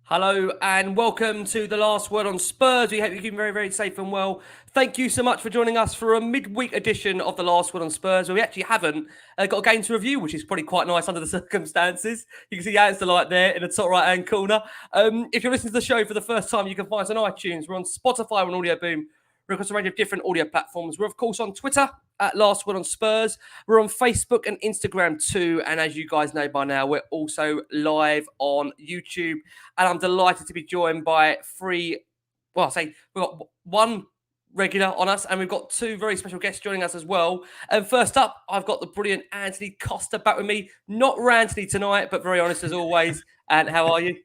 Hello and welcome to the Last Word on Spurs. We hope you're keeping very, very safe and well. Thank you so much for joining us for a midweek edition of the Last Word on Spurs, where we actually haven't got a game to review, which is probably quite nice under the circumstances. You can see Antony light there in the top right-hand corner. If you're listening to the show for the first time, you can find us on iTunes. We're on Spotify, we're on Audio Boom. We're across a range of different audio platforms. We're, of course, on Twitter at Last Word on Spurs. We're on Facebook and Instagram too. And as you guys know by now, we're also live on YouTube. And I'm delighted to be joined by we've got one regular on us and we've got two very special guests joining us as well. And first up, I've got the brilliant Antony Costa back with me. Not Rantony tonight, but very honest as always. And how are you?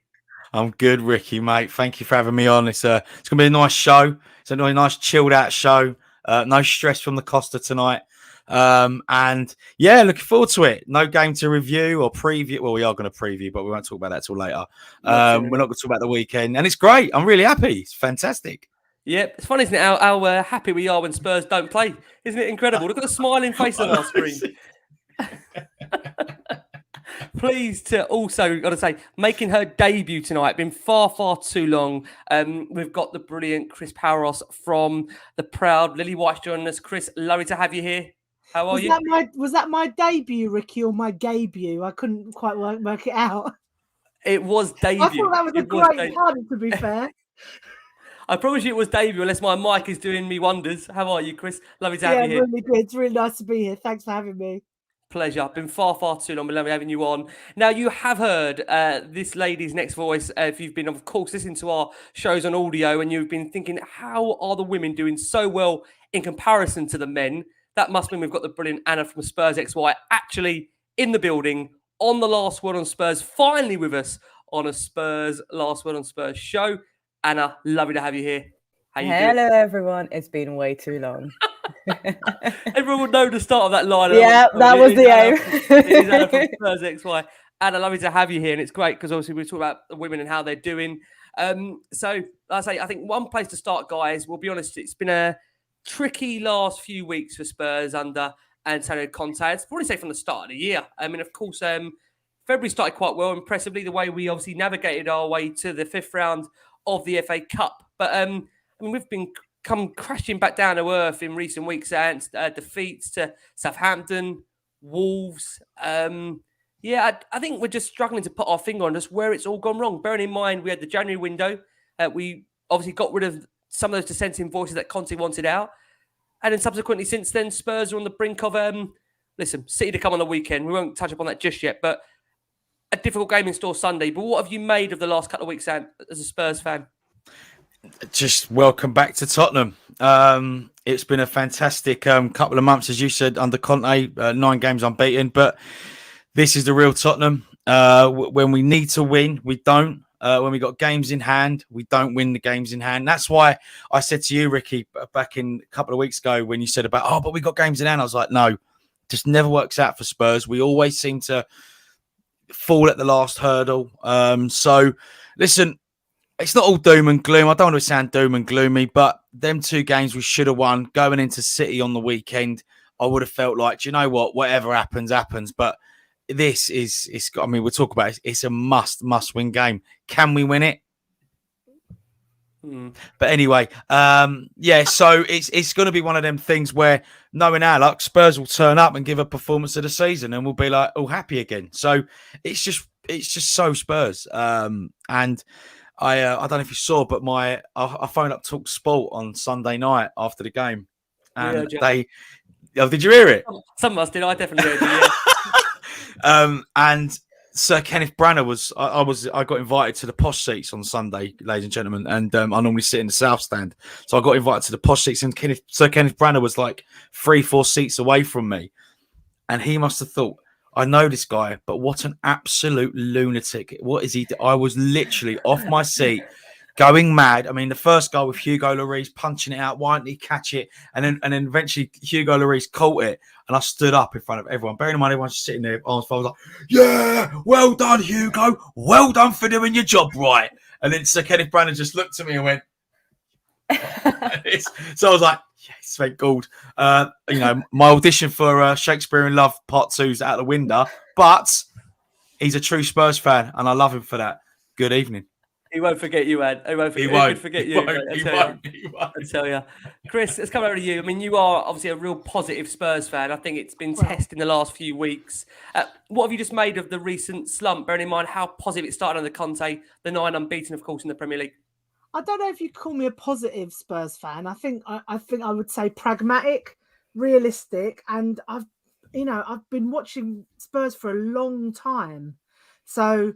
I'm good, Ricky, mate. Thank you for having me on. It's going to be a nice show. It's a nice chilled out show. No stress from the Costa tonight. And yeah, looking forward to it. No game to review or preview. Well, we are going to preview, but we won't talk about that till later. We're not going to talk about the weekend. And it's great. I'm really happy. It's fantastic. Yeah, it's funny, isn't it, how happy we are when Spurs don't play? Isn't it incredible? Look at the smiling face on our screen. Pleased to also, got to say, making her debut tonight. Been far, far too long. We've got the brilliant Chris Paorous from the proud Lilywhites joining us. Chris, lovely to have you here. How are you? Was that my debut, Ricky, or my debut? I couldn't quite work it out. It was debut. I thought that was a great pun, to be fair. I promise you it was debut, unless my mic is doing me wonders. How are you, Chris? Lovely to have you here. Yeah, really good. It's really nice to be here. Thanks for having me. Pleasure. Been far, far too long. We love having you on. Now, you have heard this lady's next voice. If you've been, of course, listening to our shows on audio and you've been thinking, how are the women doing so well in comparison to the men? That must mean we've got the brilliant Anna from Spurs XY actually in the building on the Last Word on Spurs, finally with us on a Spurs Last Word on Spurs show. Anna, lovely to have you here. Hello, everyone. It's been way too long. Everyone would know the start of that line. Yeah, that was the aim. It is Anna from Spurs XY. Anna, lovely to have you here. And it's great because obviously we talk about the women and how they're doing. So, like I say, I think one place to start, guys, we'll be honest, it's been a tricky last few weeks for Spurs under Antony Contes. I'd probably say from the start of the year. I mean, of course, February started quite well, impressively, the way we obviously navigated our way to the fifth round of the FA Cup. But I mean, we've come crashing back down to earth in recent weeks and defeats to Southampton, Wolves. I think we're just struggling to put our finger on just where it's all gone wrong. Bearing in mind, we had the January window. We obviously got rid of some of those dissenting voices that Conte wanted out. And then subsequently, since then, Spurs are on the brink of, City to come on the weekend. We won't touch upon that just yet, but a difficult game in store Sunday. But what have you made of the last couple of weeks, Ant, as a Spurs fan? Just welcome back to Tottenham. It's been a fantastic couple of months, as you said, under Conte, 9 games unbeaten. But this is the real Tottenham. When we need to win, we don't. When we got games in hand, we don't win the games in hand. That's why I said to you, Ricky, back in a couple of weeks ago when you said about, but we got games in hand. I was like, no, just never works out for Spurs. We always seem to fall at the last hurdle. So, listen, it's not all doom and gloom. I don't want to sound doom and gloomy, but them 2 games we should have won going into City on the weekend, I would have felt like, do you know what? Whatever happens, happens. But this we'll talk about it. It's a must win game. Can we win it? But anyway, so it's going to be one of them things where, knowing our luck, Spurs will turn up and give a performance of the season and we'll be like, all happy again. So it's just so Spurs. And I don't know if you saw, but I phoned up Talk Sport on Sunday night after the game, and did you hear it? Some of us did. I definitely heard it. Yeah. And Sir Kenneth Branagh I got invited to the posh seats on Sunday, ladies and gentlemen, and I normally sit in the south stand, so I got invited to the posh seats, and Sir Kenneth Branagh was like 3-4 seats away from me, and he must have thought, I know this guy, but what an absolute lunatic. What is he? I was literally off my seat, going mad. I mean, the first goal with Hugo Lloris punching it out. Why didn't he catch it? And then eventually Hugo Lloris caught it. And I stood up in front of everyone. Bearing in mind, everyone's sitting there, arms folded, like, yeah, well done, Hugo. Well done for doing your job right. And then Sir Kenneth Branagh just looked at me and went, so I was like, yes, thank God. My audition for Shakespeare in Love Part 2 is out the window, but he's a true Spurs fan, and I love him for that. Good evening. He won't forget you, Ed. He won't forget you. I tell you. Chris, let's come over to you. I mean, you are obviously a real positive Spurs fan. I think it's been tested in the last few weeks. What have you just made of the recent slump, bearing in mind how positive it started under Conte, the 9 unbeaten, of course, in the Premier League? I don't know if you call me a positive Spurs fan. I think I would say pragmatic, realistic, and I've been watching Spurs for a long time. So,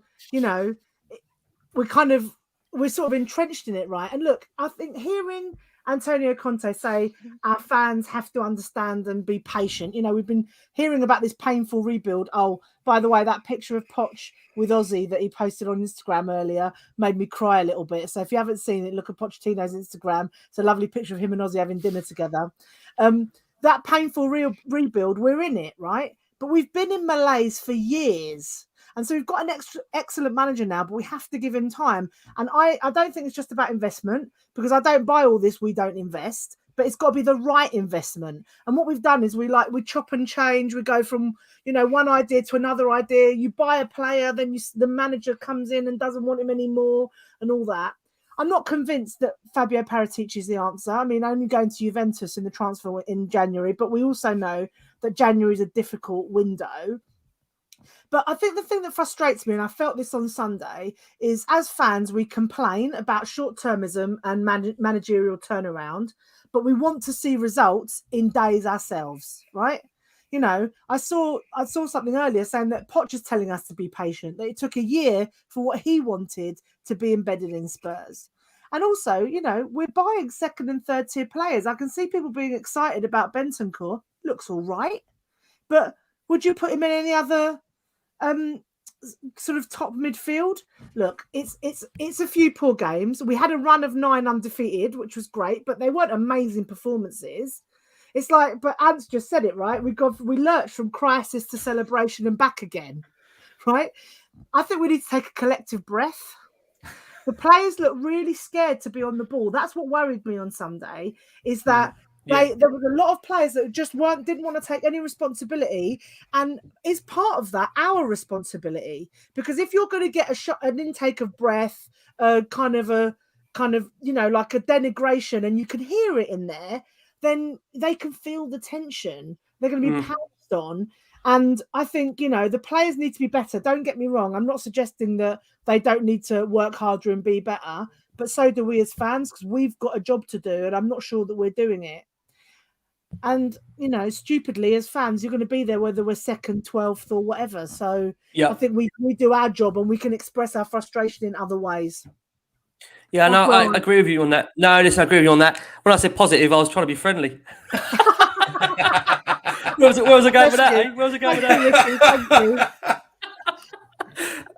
we're sort of entrenched in it, right? And look, I think hearing Antonio Conte say our fans have to understand and be patient. We've been hearing about this painful rebuild. Oh, by the way, that picture of Poch with Ozzy that he posted on Instagram earlier made me cry a little bit. So if you haven't seen it, look at Pochettino's Instagram. It's a lovely picture of him and Ozzy having dinner together. That painful rebuild, we're in it, right? But we've been in malaise for years. And so we've got an excellent manager now, but we have to give him time. And I don't think it's just about investment, because I don't buy all this, we don't invest, but it's got to be the right investment. And what we've done is we chop and change. We go from, one idea to another idea. You buy a player, then the manager comes in and doesn't want him anymore and all that. I'm not convinced that Fabio Paratici is the answer. I mean, only going to Juventus in the transfer in January, but we also know that January is a difficult window. But I think the thing that frustrates me, and I felt this on Sunday, is as fans, we complain about short-termism and managerial turnaround, but we want to see results in days ourselves, right? I saw something earlier saying that Poch is telling us to be patient, that it took a year for what he wanted to be embedded in Spurs. And also, we're buying second and third tier players. I can see people being excited about Bentancur. Looks all right. But would you put him in any other sort of top midfield? Look, it's a few poor games. We had a run of 9 undefeated, which was great, but they weren't amazing performances. It's like, but Ants just said it, right? We lurched from crisis to celebration and back again, right? I think we need to take a collective breath. The players look really scared to be on the ball. That's what worried me on Sunday, is that there was a lot of players that just didn't want to take any responsibility, and is part of that our responsibility? Because if you're going to get an intake of breath, kind of like a denigration, and you can hear it in there, then they can feel the tension. They're going to be pounced on. And I think, the players need to be better. Don't get me wrong. I'm not suggesting that they don't need to work harder and be better, but so do we as fans, because we've got a job to do, and I'm not sure that we're doing it. And, stupidly, as fans, you're going to be there whether we're second, 12th or whatever. So I think we do our job, and we can express our frustration in other ways. Yeah, no, I agree with you on that. No, listen, I agree with you on that. When I said positive, I was trying to be friendly. Where was I going with that? Eh? Where was I going with that? Thank you.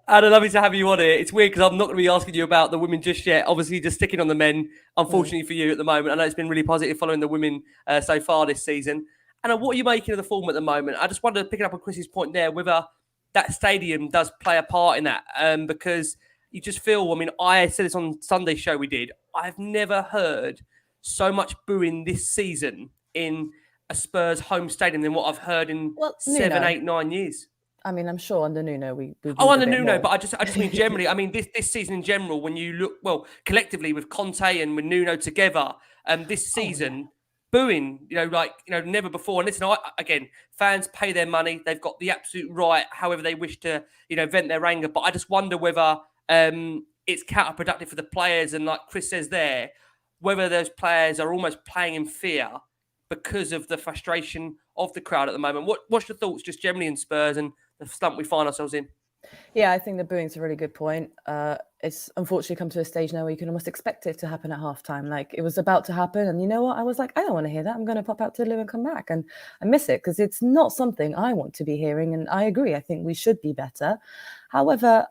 Anna, lovely to have you on here. It's weird because I'm not going to be asking you about the women just yet. Obviously, just sticking on the men, unfortunately for you at the moment. I know it's been really positive following the women so far this season. Anna, what are you making of the form at the moment? I just wanted to pick it up on Chris's point there, whether that stadium does play a part in that, because you just feel, I mean, I said this on Sunday's show we did, I've never heard so much booing this season in a Spurs home stadium than what I've heard in 7, 8, 9 years. I mean, I'm sure under Nuno we under Nuno, but I just mean generally. I mean, this season in general, when you look collectively with Conte and with Nuno together, this season, booing, never before. And listen, again, fans pay their money; they've got the absolute right, however they wish to, vent their anger. But I just wonder whether it's counterproductive for the players, and like Chris says there, whether those players are almost playing in fear because of the frustration of the crowd at the moment. What's your thoughts just generally in Spurs and the slump we find ourselves in? Yeah, I think the booing's a really good point. It's unfortunately come to a stage now where you can almost expect it to happen at halftime. Like, it was about to happen, and you know what? I was like, I don't want to hear that. I'm going to pop out to the loo and come back. And I miss it because it's not something I want to be hearing. And I agree. I think we should be better. However,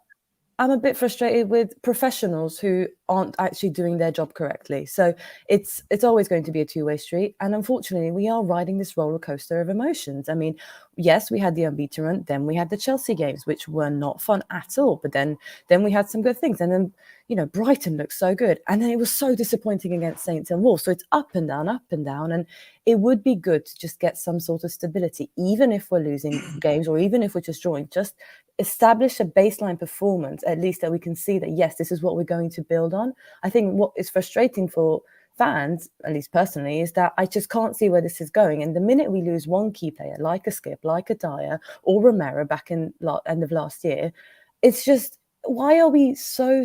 I'm a bit frustrated with professionals who aren't actually doing their job correctly. So it's always going to be a two-way street. And unfortunately, we are riding this roller coaster of emotions. I mean, yes, we had the unbeaten run. Then we had the Chelsea games, which were not fun at all. But then we had some good things. And then, Brighton looks so good. And then it was so disappointing against Saints and Wolves. So it's up and down, up and down. And it would be good to just get some sort of stability, even if we're losing games or even if we're just drawing, just establish a baseline performance, at least that we can see that, yes, this is what we're going to build on. I think what is frustrating for fans, at least personally, is that I just can't see where this is going. And the minute we lose one key player, like a Skip, like a Dyer or Romero back in end of last year, it's just, why are we so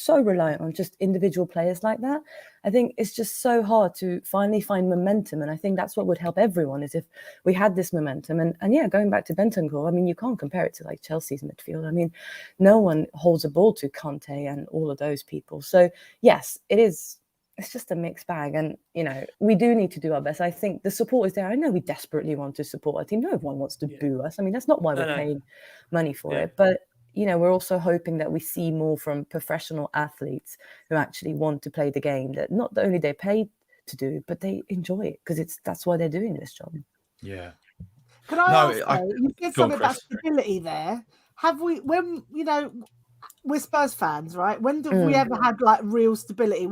reliant on just individual players like that? I think it's just so hard to finally find momentum. And I think that's what would help everyone, is if we had this momentum. And yeah, going back to Bentancur, I mean, you can't compare it to like Chelsea's midfield. I mean, no one holds a ball to Conte and all of those people. So yes, it's just a mixed bag. And, we do need to do our best. I think the support is there. I know we desperately want to support our team. No one wants to boo us. I mean, that's not why we're paying money for it. But we're also hoping that we see more from professional athletes who actually want to play the game, that not only they pay to do, but they enjoy it, because that's why they're doing this job. Yeah. Can I ask, you said something about stability there. Have we, when, we're Spurs fans, right? When have we ever had like real stability?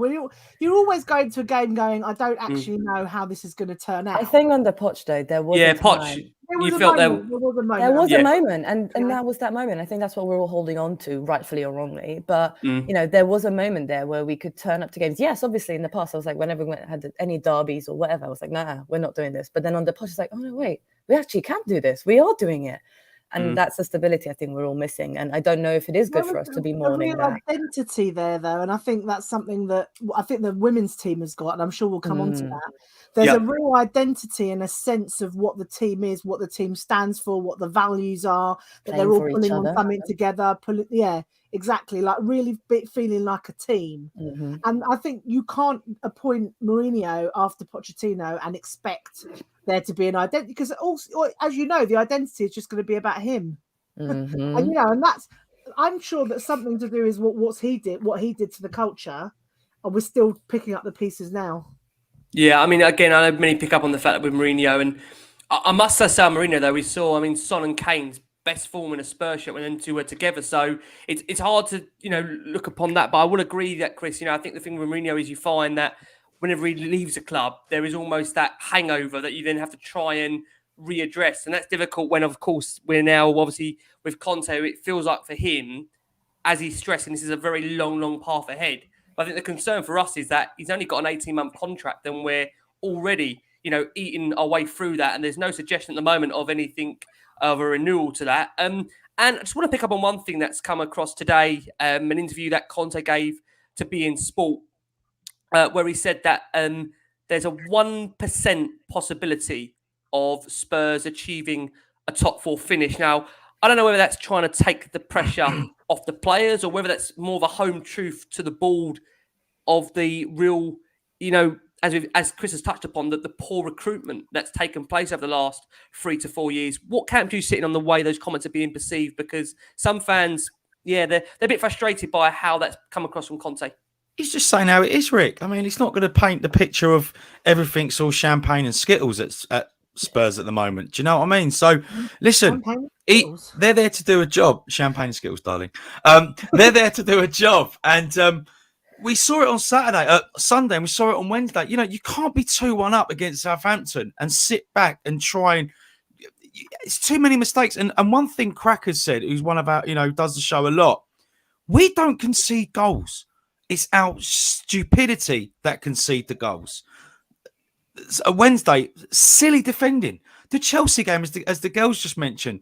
You're always going to a game going, I don't actually know how this is going to turn out. I think under Poch, though, there was a time. There was a moment, and that was that moment. I think that's what we're all holding on to, rightfully or wrongly. But there was a moment there where we could turn up to games. Yes, obviously in the past I was like, whenever we had any derbies or whatever, I was like, nah, we're not doing this. But then under Poch, it's like, oh no, wait, we actually can do this. We are doing it. And that's the stability I think we're all missing. And I don't know if it is good for us to be mourning that. Identity there, though. And I think that's something that I think the women's team has got, and I'm sure we'll come on to that. There's a real identity and a sense of what the team is, what the team stands for, what the values are, that they're all pulling on something together. Exactly. Like really feeling like a team. And I think you can't appoint Mourinho after Pochettino and expect there to be an identity, because also, as you know, the identity is just going to be about him. And that's, I'm sure that something to do is what he did to the culture, and we're still picking up the pieces now. Yeah, I mean, again, I know many pick up on the fact that with Mourinho, and I must say, Mourinho, though, we saw, Son and Kane's best form in a Spurs shirt when them two were together. So it's hard to, look upon that. But I would agree that, Chris, I think the thing with Mourinho is you find that whenever he leaves a club, there is almost that hangover that you then have to try and readdress. And that's difficult when, of course, we're now obviously with Conte, it feels like for him, as he's stressing, this is a very long path ahead. But I think the concern for us is that he's only got an 18-month contract and we're already, eating our way through that. And there's no suggestion at the moment of anything of a renewal to that. And I just want to pick up on one thing that's come across today, an interview that Conte gave to Be In Sport, where he said that there's a 1% possibility of Spurs achieving a top four finish. Now, I don't know whether that's trying to take the pressure off the players or whether that's more of a home truth to the board of the real, as Chris has touched upon, the poor recruitment that's taken place over the last 3 to 4 years. What camp do you sit in on the way those comments are being perceived? Because some fans, they're a bit frustrated by how that's come across from Conte. He's just saying how it is, Rick. I mean, he's not going to paint the picture of everything's all champagne and Skittles at Spurs at the moment. Do you know what I mean? So, listen, they're there to do a job. Champagne and Skittles, darling. They're there to do a job. And we saw it on Sunday, and we saw it on Wednesday. You can't be 2-1 up against Southampton and sit back and try and... It's too many mistakes. And one thing Crackers said, who's one of our, does the show a lot, we don't concede goals. It's our stupidity that concede the goals. Wednesday, silly defending. The Chelsea game, as the girls just mentioned,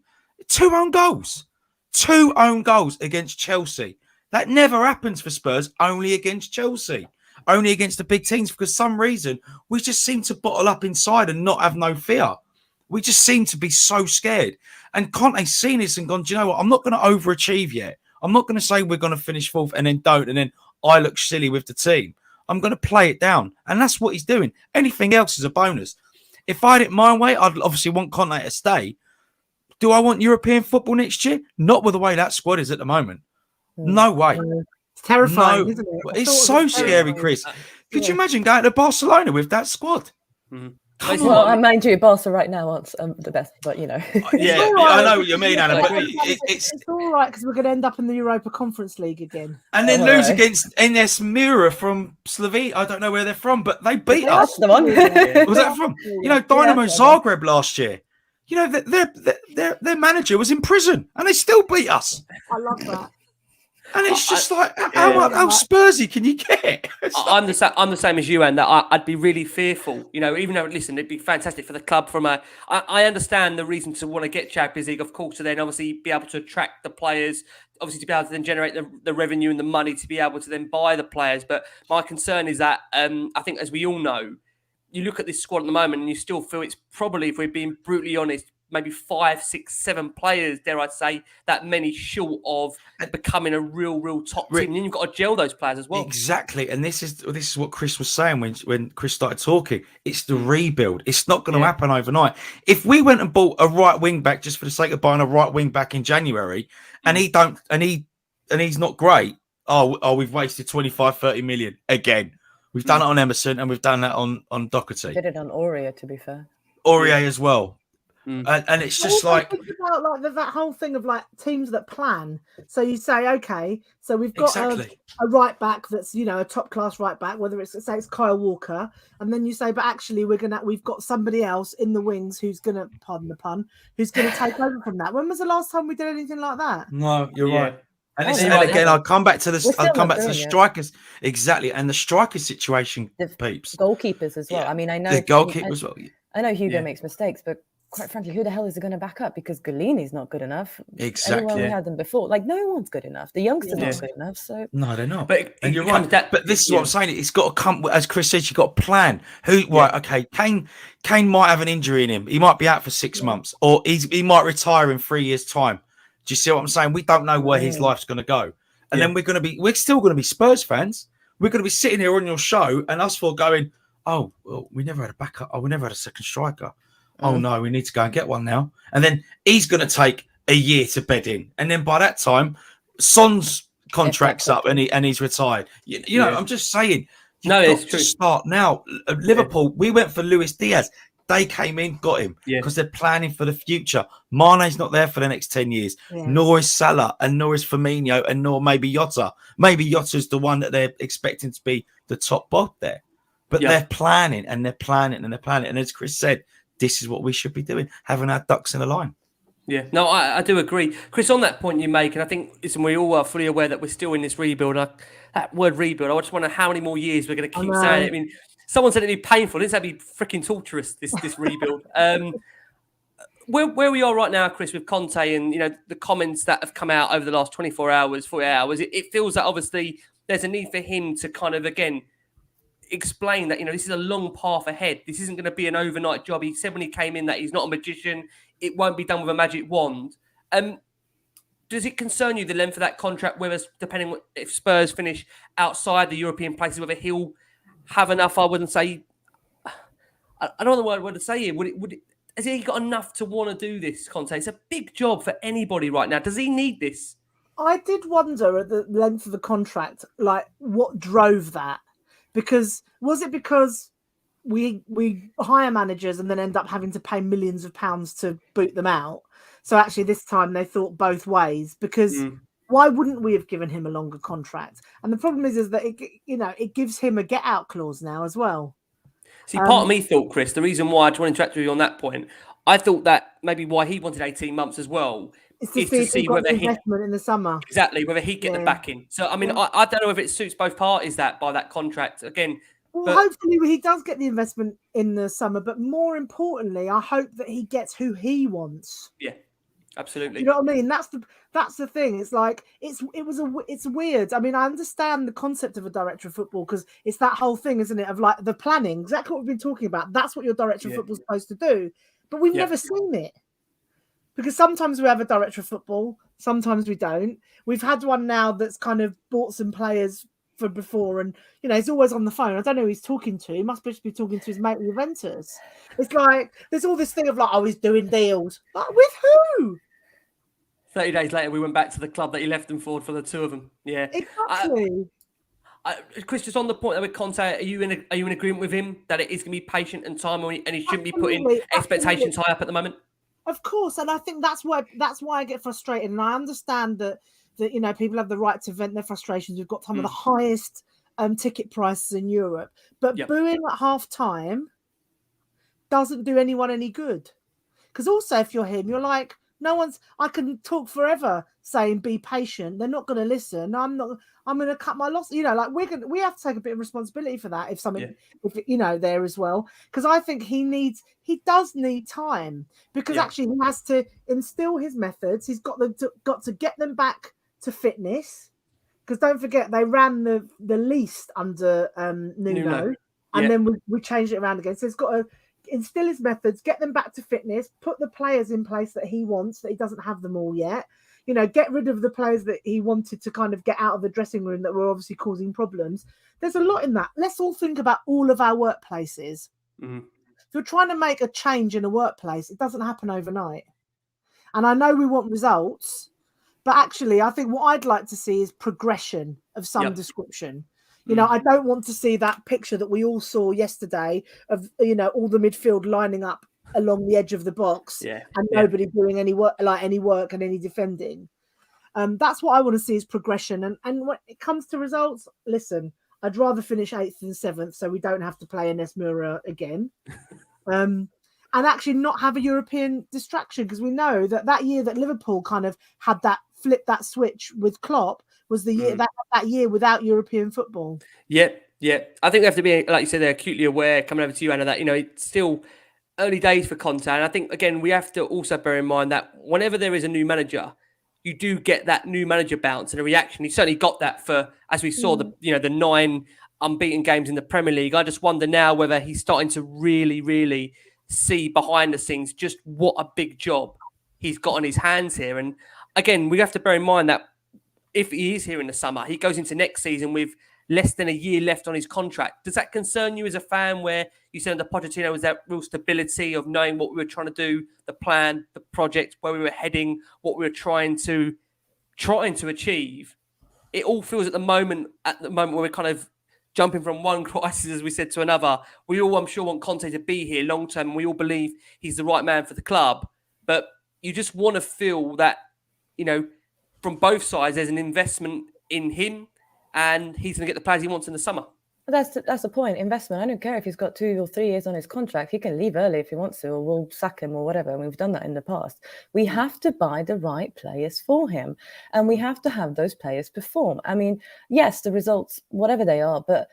2 own goals. 2 own goals against Chelsea. That never happens for Spurs, only against Chelsea. Only against the big teams, because for some reason, we just seem to bottle up inside and not have no fear. We just seem to be so scared. And Conte's seen this and gone, do you know what? I'm not going to overachieve yet. I'm not going to say we're going to finish fourth and then don't, and then I look silly with the team. I'm going to play it down. And that's what he's doing. Anything else is a bonus. If I had it my way, I'd obviously want Conte to stay. Do I want European football next year? Not with the way that squad is at the moment. No way. It's terrifying, isn't it? It's so scary, Chris. Could you imagine going to Barcelona with that squad? Mm-hmm. Well, mind you, Barca right now aren't the best, but you know. Yeah, I know what you mean, Alan. But it's all right because we're going to end up in the Europa Conference League again, and then lose against NS Mira from Slovenia. I don't know where they're from, but they beat us. That's the one. Was that from? You know, Dynamo Zagreb last year. You know, their manager was in prison, and they still beat us. I love that. And it's just how Spursy can you get? I'm the same as you, and that I'd be really fearful. You know, even though it'd be fantastic for the club. I understand the reason to want to get Champions League, of course, to then obviously be able to attract the players, obviously to be able to then generate the revenue and the money to be able to then buy the players. But my concern is that I think, as we all know, you look at this squad at the moment and you still feel it's probably, if we're being brutally honest, maybe 5, 6, 7 players, dare I say, that many short of becoming a real top team. And then you've got to gel those players as well. Exactly. And this is what Chris was saying when Chris started talking. It's the rebuild. It's not going to happen overnight. If we went and bought a right wing back just for the sake of buying a right wing back in January and he's not great, we've wasted 25, 30 million again. We've done it on Emerson and we've done that on Doherty. We did it on Aurier, to be fair. Aurier as well. And it's just like about that whole thing of like teams that plan. So you say, okay, so we've got a right back that's, you know, a top class right back, whether it's Kyle Walker, and then you say, but actually we've got somebody else in the wings who's gonna, pardon the pun, who's gonna take over from that. When was the last time we did anything like that? No, you're right. And again, I'll come back to the strikers. Exactly. And the striker situation, peeps. Goalkeepers as well. I mean, I know the goalkeepers as well. I know Hugo makes mistakes, but quite frankly, who the hell is it going to back up? Because Golini's not good enough. Exactly. Anyone we had them before, like no one's good enough. The youngsters aren't good enough. So no, they're not. And you're right. But this is what I'm saying. It's got to come, as Chris said. You got to plan. Right? Okay. Kane might have an injury in him. He might be out for 6 months, or he might retire in 3 years' time. Do you see what I'm saying? We don't know where his life's going to go, and then we're still going to be Spurs fans. We're going to be sitting here on your show, and us four going, "Oh, well, we never had a backup. Oh, we never had a second striker. Oh no, we need to go and get one now." And then he's going to take a year to bed in, and then by that time, Son's contract's up and he's retired. You know, I'm just saying. It's true. Start now. Liverpool, we went for Luis Diaz. They came in, got him because they're planning for the future. Mane's not there for the next 10 years. Nor is Salah, and nor is Firmino, and nor maybe Jota. Maybe Jota's the one that they're expecting to be the top bot there. But they're planning and they're planning and they're planning. And as Chris said, this is what we should be doing, having our ducks in a line. Yeah, no, I do agree. Chris, on that point you make, and I think, listen, we all are fully aware that we're still in this rebuild. That word rebuild, I just wonder how many more years we're going to keep saying it. I mean, someone said it'd be painful. It's going to be freaking torturous, this rebuild. Where we are right now, Chris, with Conte and, you know, the comments that have come out over the last 24 hours, 48 hours, it feels that obviously there's a need for him to kind of, again, explain that, you know, this is a long path ahead. This isn't going to be an overnight job. He said when he came in that he's not a magician. It won't be done with a magic wand. Does it concern you, the length of that contract, whether, depending if Spurs finish outside the European places, whether he'll have enough? I wouldn't say, I don't know the word to say here. Has he got enough to want to do this, Conte? It's a big job for anybody right now. Does he need this? I did wonder at the length of the contract, like what drove that? Because was it because we hire managers and then end up having to pay millions of pounds to boot them out? So actually this time they thought both ways, because why wouldn't we have given him a longer contract? And the problem is that it gives him a get out clause now as well. See, part of me thought, Chris, the reason why I want to interact with you on that point, I thought that maybe why he wanted 18 months as well is to see whether he investment in the summer. Exactly, whether he'd get the backing. So, I mean, I don't know if it suits both parties by that contract. Again, well, hopefully he does get the investment in the summer, but more importantly, I hope that he gets who he wants. Yeah, absolutely. You know what I mean? That's the thing. It's like it's weird. I mean, I understand the concept of a director of football because it's that whole thing, isn't it? Of like the planning, exactly what we've been talking about. That's what your director of football is supposed to do. But we've never seen it. Because sometimes we have a director of football, sometimes we don't. We've had one now that's kind of bought some players for before, and he's always on the phone. I don't know who he's talking to. He must be talking to his mate at Juventus. It's like there's all this thing of like, he's doing deals. Like with who? 30 days later, we went back to the club that he left them for the two of them. Yeah, exactly. Chris, just on the point that with Conte, are you in agreement with him that it is going to be patient and time, and he shouldn't be putting expectations high up at the moment? Of course, and I think that's why I get frustrated, and I understand that people have the right to vent their frustrations. We've got some of the highest ticket prices in Europe, but booing at half time doesn't do anyone any good. Because also, if you're him, you're like, I can talk forever saying be patient. They're not going to listen. I'm going to cut my loss. We have to take a bit of responsibility for that. There as well. Because I think he does need time, because actually he has to instill his methods. He's got to get them back to fitness. Because don't forget, they ran the least under Nuno. And then we changed it around again. So he's got to instill his methods, get them back to fitness, put the players in place that he wants, that he doesn't have them all yet. Get rid of the players that he wanted to kind of get out of the dressing room that were obviously causing problems. There's a lot in that. Let's all think about all of our workplaces. Mm-hmm. If you're trying to make a change in a workplace, it doesn't happen overnight. And I know we want results, but actually I think what I'd like to see is progression of some description. I don't want to see that picture that we all saw yesterday of, all the midfield lining up along the edge of the box and nobody doing any work and any defending. That's what I want to see is progression. And when it comes to results, listen, I'd rather finish 8th than 7th so we don't have to play Ines Mura again. And actually not have a European distraction, because we know that year that Liverpool kind of had that flip that switch with Klopp was the year that year without European football. Yeah. I think we have to be, like you said, they're acutely aware, coming over to you, Anna, that, it's still early days for Conte. And I think, again, we have to also bear in mind that whenever there is a new manager, you do get that new manager bounce and a reaction. He certainly got that for, as we saw, the 9 unbeaten games in the Premier League. I just wonder now whether he's starting to really, really see behind the scenes just what a big job he's got on his hands here. And again, we have to bear in mind that if he is here in the summer, he goes into next season with less than a year left on his contract. Does that concern you as a fan, where you said under Pochettino was that real stability of knowing what we were trying to do, the plan, the project, where we were heading, what we were trying to achieve? It all feels at the moment where we're kind of jumping from one crisis, as we said, to another. We all, I'm sure, want Conte to be here long term, and we all believe he's the right man for the club. But you just want to feel that, from both sides, there's an investment in him, and he's going to get the players he wants in the summer. That's the point. Investment. I don't care if he's got 2 or 3 years on his contract. He can leave early if he wants to, or we'll sack him or whatever. And we've done that in the past. We have to buy the right players for him, and we have to have those players perform. I mean, yes, the results, whatever they are, but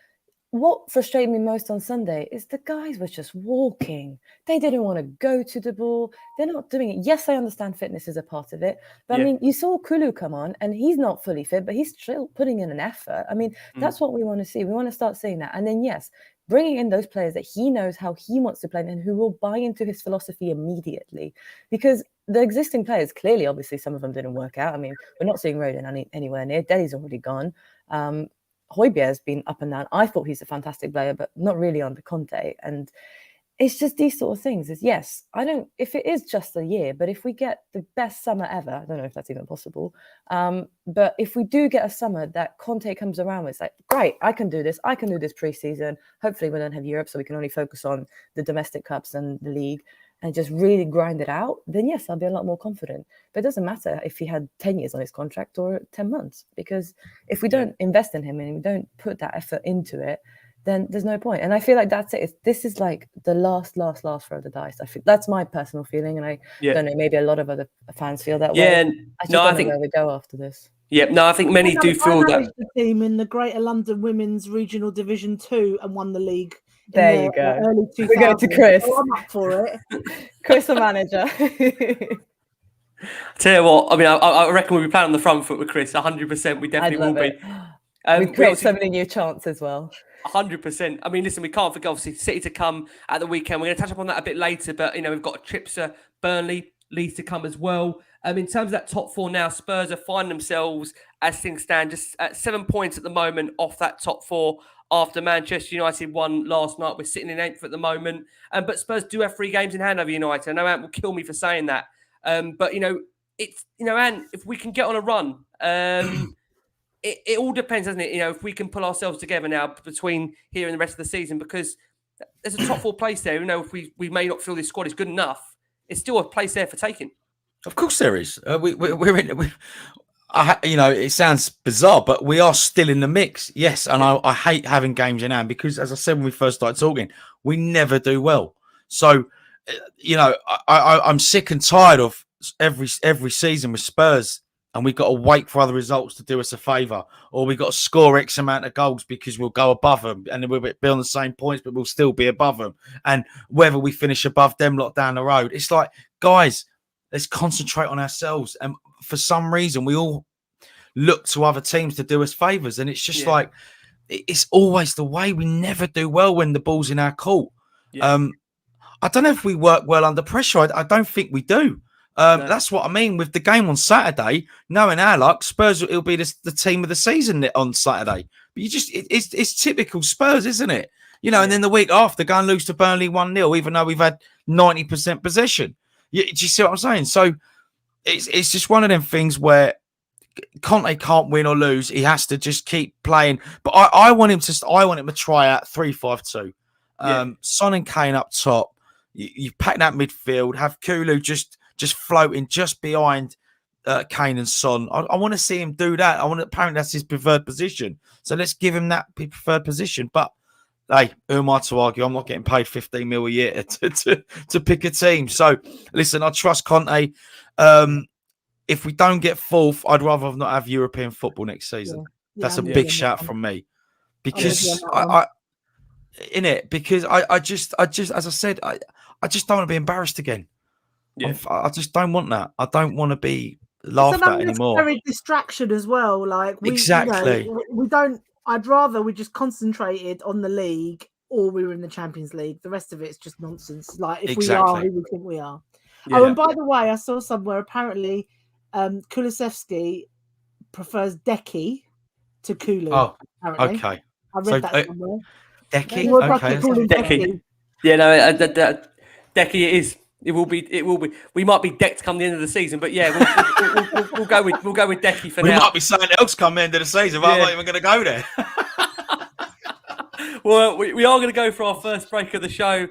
what frustrated me most on Sunday is the guys were just walking. They didn't want to go to the ball. They're not doing it. Yes, I understand fitness is a part of it. But I mean, you saw Kulu come on and he's not fully fit, but he's still putting in an effort. I mean, that's what we want to see. We want to start seeing that. And then, yes, bringing in those players that he knows how he wants to play and who will buy into his philosophy immediately. Because the existing players, clearly, obviously, some of them didn't work out. I mean, we're not seeing Rodin anywhere near. Deli's already gone. Højbjerg's been up and down. I thought he's a fantastic player, but not really under Conte. And it's just these sort of things. If it is just a year, but if we get the best summer ever, I don't know if that's even possible. But if we do get a summer that Conte comes around with, it's like, great, I can do this pre-season. Hopefully we don't have Europe, so we can only focus on the domestic cups and the league and just really grind it out, then yes, I'll be a lot more confident. But it doesn't matter if he had 10 years on his contract or 10 months, because if we don't invest in him and we don't put that effort into it, then there's no point. And I feel like that's it. This is like the last throw of the dice. I feel that's my personal feeling, and I don't know, maybe a lot of other fans feel that way. I think where we go after this. I think many do feel that. The team in the Greater London Women's Regional Division 2 and won the league. There you go. We go to Chris. So I'm up for it. Chris, the manager. Tell you what, I mean, I reckon we'll be playing on the front foot with Chris. 100%. We definitely will be. We create so many new chances as well. 100%. I mean, listen, we can't forget, obviously, City to come at the weekend. We're going to touch up on that a bit later, but, we've got trips to Burnley, Leeds to come as well. In terms of that top 4 now, Spurs are finding themselves, as things stand, just at 7 points at the moment off that top 4 after Manchester United won last night. We're sitting in 8th at the moment. But Spurs do have 3 games in hand over United. I know Ant will kill me for saying that. But, it's, Ant, if we can get on a run, it all depends, doesn't it? If we can pull ourselves together now between here and the rest of the season, because there's a top 4 place there. If we may not feel this squad is good enough, it's still a place there for taking. Of course there is. We're in. It sounds bizarre, but we are still in the mix. Yes, and I hate having games in hand because, as I said when we first started talking, we never do well. So, I'm sick and tired of every season with Spurs, and we've got to wait for other results to do us a favour, or we've got to score X amount of goals because we'll go above them, and then we'll be on the same points, but we'll still be above them. And whether we finish above them lot down the road, it's like, guys, let's concentrate on ourselves. And for some reason, we all look to other teams to do us favours. And it's just like, it's always the way. We never do well when the ball's in our court. Yeah. I don't know if we work well under pressure. I don't think we do. No. That's what I mean with the game on Saturday. Knowing our luck, Spurs, it'll be the team of the season on Saturday. But it's typical Spurs, isn't it? And then the week after, go and lose to Burnley 1-0, even though we've had 90% possession. Do you see what I'm saying? So it's just one of them things where Conte can't win or lose. He has to just keep playing. But I want him to try out 3-5-2. Son and Kane up top. You pack that midfield. Have Kulu just floating just behind Kane and Son. I want to see him do that. Apparently that's his preferred position. So let's give him that preferred position. But hey, who am I to argue? I'm not getting paid 15 mil a year to pick a team. So listen, I trust Conte. If we don't get fourth, I'd rather not have European football next season. That's a big shout from me, because I just, as I said, I just don't want to be embarrassed again. Yeah. I just don't want that. I don't want to be laughed at anymore. It's an unnecessary distraction as well. Like exactly. We don't. I'd rather we just concentrated on the league, or we were in the Champions League. The rest of it's just nonsense. Like if we are who we think we are. Yeah. Oh, and by the way, I saw somewhere apparently Kulusevski prefers Decky to Kulu. Oh, apparently. Okay. I read that somewhere. Decky. Okay. Decky. Yeah, no, Decky it is. It will be. We might be decked come the end of the season, but yeah, we'll go with Decky for now. We might be something else come the end of the season, but I'm not even going to go there. Well, we are going to go for our first break of the show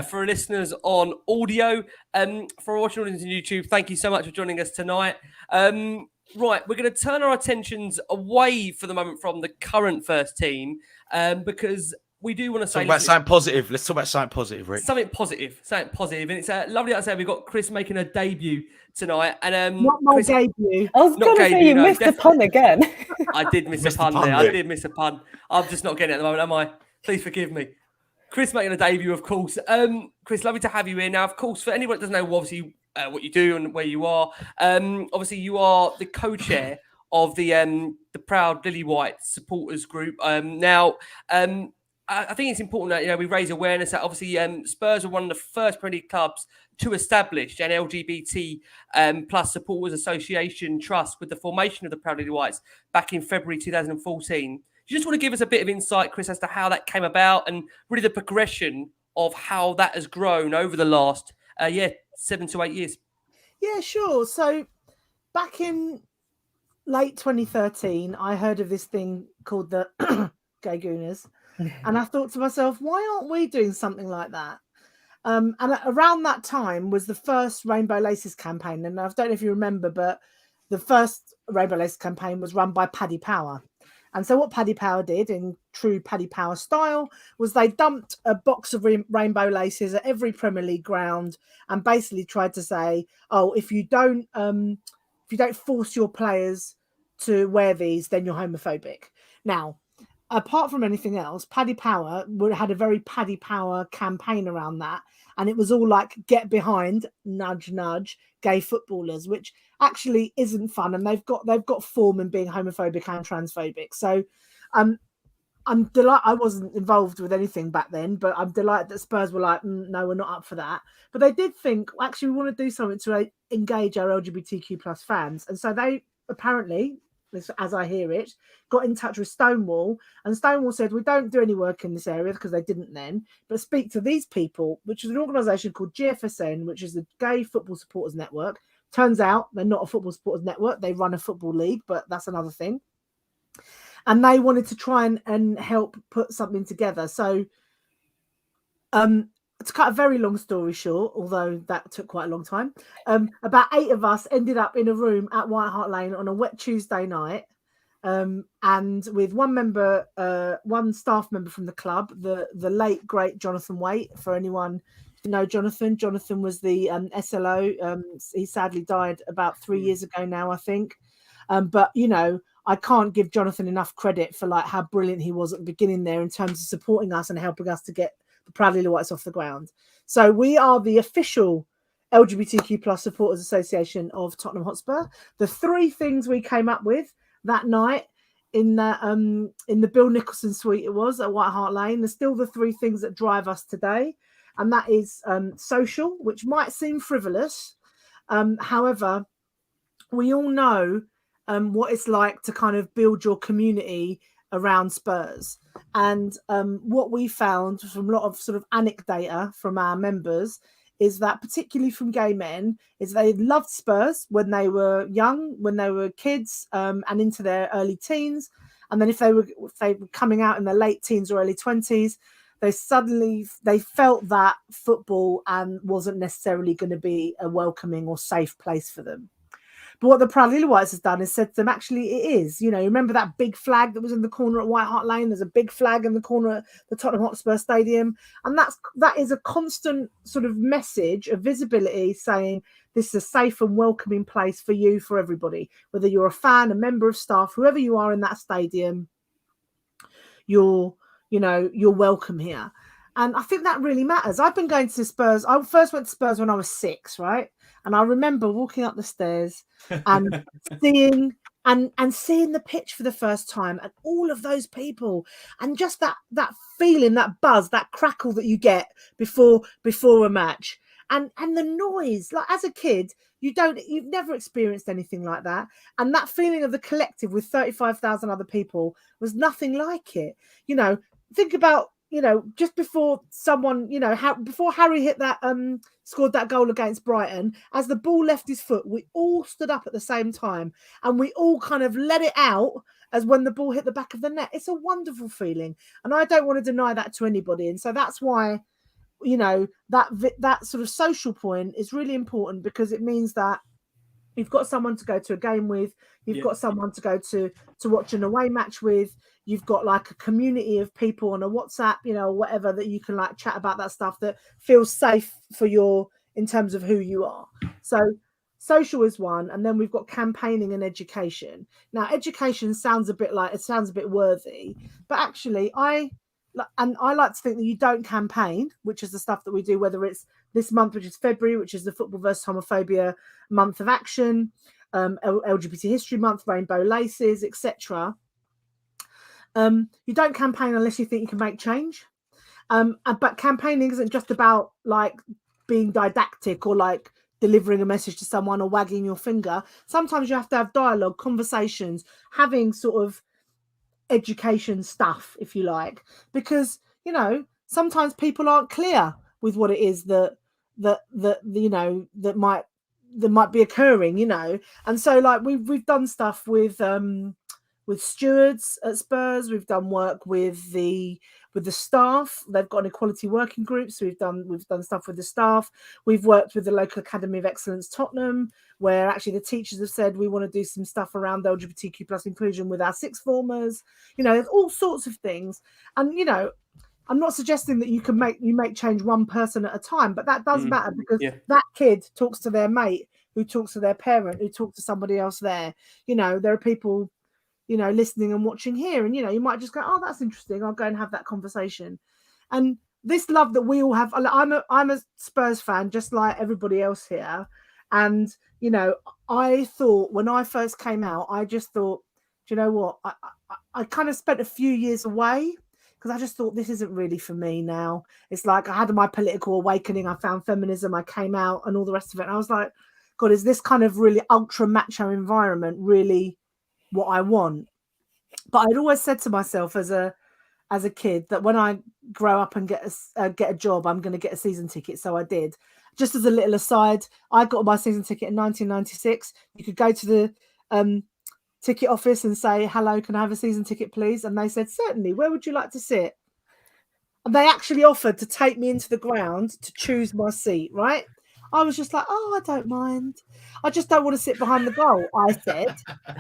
for listeners on audio. For our watching audience on YouTube, thank you so much for joining us tonight. Right, we're going to turn our attentions away for the moment from the current first team because we do want to say... Talk about something positive. Let's talk about something positive, Rick. Something positive. And it's lovely, like I say, we've got Chris making a debut tonight. And not my debut. I was going to say you missed the pun again. I did miss a pun there. I did miss a pun. I'm just not getting it at the moment, am I? Please forgive me. Chris making a debut, of course. Chris, lovely to have you here. Now, of course, for anyone that doesn't know, obviously, what you do and where you are, obviously, you are the co-chair of the proud Lilywhites supporters group. I think it's important that we raise awareness that obviously Spurs are one of the first Premier League clubs to establish an LGBT plus supporters association trust with the formation of the proud Lilywhites back in February 2014. Do you just want to give us a bit of insight, Chris, as to how that came about and really the progression of how that has grown over the last 7 to 8 years? Yeah, sure. So back in late 2013, I heard of this thing called the Gay Gooners. And I thought to myself, why aren't we doing something like that? And around that time was the first Rainbow Laces campaign. And I don't know if you remember, but the first Rainbow Laces campaign was run by Paddy Power. And so what Paddy Power did in true Paddy Power style was they dumped a box of rainbow laces at every Premier League ground and basically tried to say, oh, if you don't force your players to wear these, then you're homophobic. Now, apart from anything else, Paddy Power had a very Paddy Power campaign around that. And it was all like, get behind, nudge, nudge, gay footballers, which actually isn't fun. And they've got form in being homophobic and transphobic. So I'm delighted. I wasn't involved with anything back then, but I'm delighted that Spurs were like, no, we're not up for that. But they did think, actually, we want to do something to engage our LGBTQ plus fans. And so they apparently, as I hear it, got in touch with Stonewall, and Stonewall said, we don't do any work in this area because they didn't then, but speak to these people, which is an organisation called GFSN, which is the Gay Football Supporters Network. Turns out they're not a football supporters network. They run a football league, but that's another thing. and they wanted to try and help put something together. So to cut a very long story short, although that took quite a long time, about 8 of us ended up in a room at White Hart Lane on a wet Tuesday night, and with one staff member from the club, the late great Jonathan Waite. For anyone who know Jonathan was the SLO. He sadly died about 3 years ago now, I think. But I can't give Jonathan enough credit for like how brilliant he was at the beginning there in terms of supporting us and helping us to get the Proud Lilywhites off the ground. So we are the official LGBTQ plus supporters association of Tottenham Hotspur. The 3 things we came up with that night in the Bill Nicholson suite it was at White Hart Lane, there's still the 3 things that drive us today, and that is social, which might seem frivolous. However, we all know what it's like to kind of build your community around Spurs. And what we found from a lot of sort of anecdata from our members is that, particularly from gay men, is they loved Spurs when they were young, when they were kids, and into their early teens. And then if they were coming out in their late teens or early 20s, they felt that football wasn't necessarily going to be a welcoming or safe place for them. But what the Proud Lilywhites has done is said to them, actually, it is. Remember that big flag that was in the corner at White Hart Lane? There's a big flag in the corner at the Tottenham Hotspur Stadium. And that is a constant sort of message of visibility saying this is a safe and welcoming place for you, for everybody. Whether you're a fan, a member of staff, whoever you are in that stadium, you're welcome here. And I think that really matters. I've been going to Spurs. I first went to Spurs when I was 6, right? And I remember walking up the stairs and seeing the pitch for the first time, and all of those people, and just that feeling, that buzz, that crackle that you get before a match, and the noise. Like, as a kid, you've never experienced anything like that, and that feeling of the collective with 35,000 other people was nothing like it. Think about just before someone, before Harry hit that, scored that goal against Brighton, as the ball left his foot, we all stood up at the same time and we all kind of let it out as when the ball hit the back of the net. It's a wonderful feeling. And I don't want to deny that to anybody. And so that's why, that sort of social point is really important, because it means that you've got someone to go to a game with, you've got someone to go to watch an away match with, you've got like a community of people on a WhatsApp, whatever, that you can like chat about that stuff that feels safe for in terms of who you are. So social is one, and then we've got campaigning and education. Now, education sounds a bit worthy, but actually I like to think that you don't campaign, which is the stuff that we do, whether it's this month, which is February, which is the Football versus Homophobia month of action, LGBT History Month, Rainbow Laces, etc. You don't campaign unless you think you can make change. But campaigning isn't just about like being didactic or like delivering a message to someone or wagging your finger. Sometimes you have to have dialogue, conversations, having sort of education stuff, if you like, because sometimes people aren't clear with what it is that might be occurring, and so like we've done stuff with stewards at Spurs. We've done work with the staff. They've got an equality working group, so we've done stuff with the staff. We've worked with the local Academy of Excellence Tottenham, where actually the teachers have said we want to do some stuff around LGBTQ plus inclusion with our sixth formers. There's all sorts of things, and I'm not suggesting that you make change one person at a time, but that does matter, because that kid talks to their mate, who talks to their parent, who talks to somebody else there. There are people listening and watching here, and you might just go, oh, that's interesting, I'll go and have that conversation. And this love that we all have, I'm a Spurs fan just like everybody else here, and I thought when I first came out, I just thought, do you know what, I kind of spent a few years away, because I just thought, this isn't really for me now. It's like I had my political awakening, I found feminism, I came out and all the rest of it, and I was like, God, is this kind of really ultra macho environment really what I want? But I'd always said to myself as a kid that when I grow up and get a job, I'm going to get a season ticket. So I did. Just as a little aside, I got my season ticket in 1996. You could go to the ticket office and say, hello, can I have a season ticket, please? And they said, certainly, where would you like to sit? And they actually offered to take me into the ground to choose my seat, right? I was just like, oh, I don't mind. I just don't want to sit behind the goal, I said.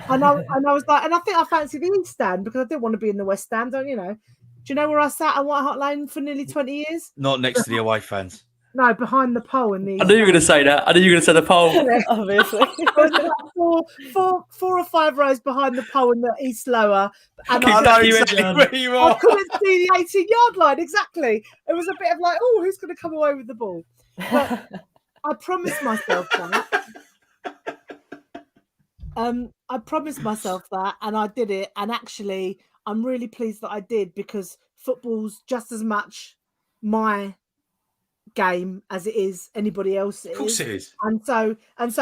And I was like, and I think I fancy the East Stand because I didn't want to be in the West Stand, do you know where I sat at White Hart Lane for nearly 20 years? Not next to the away fans. No, behind the pole in the. I knew you were going to say that. I knew you were going to say the pole. Obviously. I was about four or five rows behind the pole in the East Lower. And I know you exactly went where you I are. couldn't see the 18-yard line, exactly. It was a bit of like, oh, who's going to come away with the ball? But I promised myself that. I promised myself that, and I did it. And actually, I'm really pleased that I did because football's just as much my game as it is anybody else's. Of course it is. And so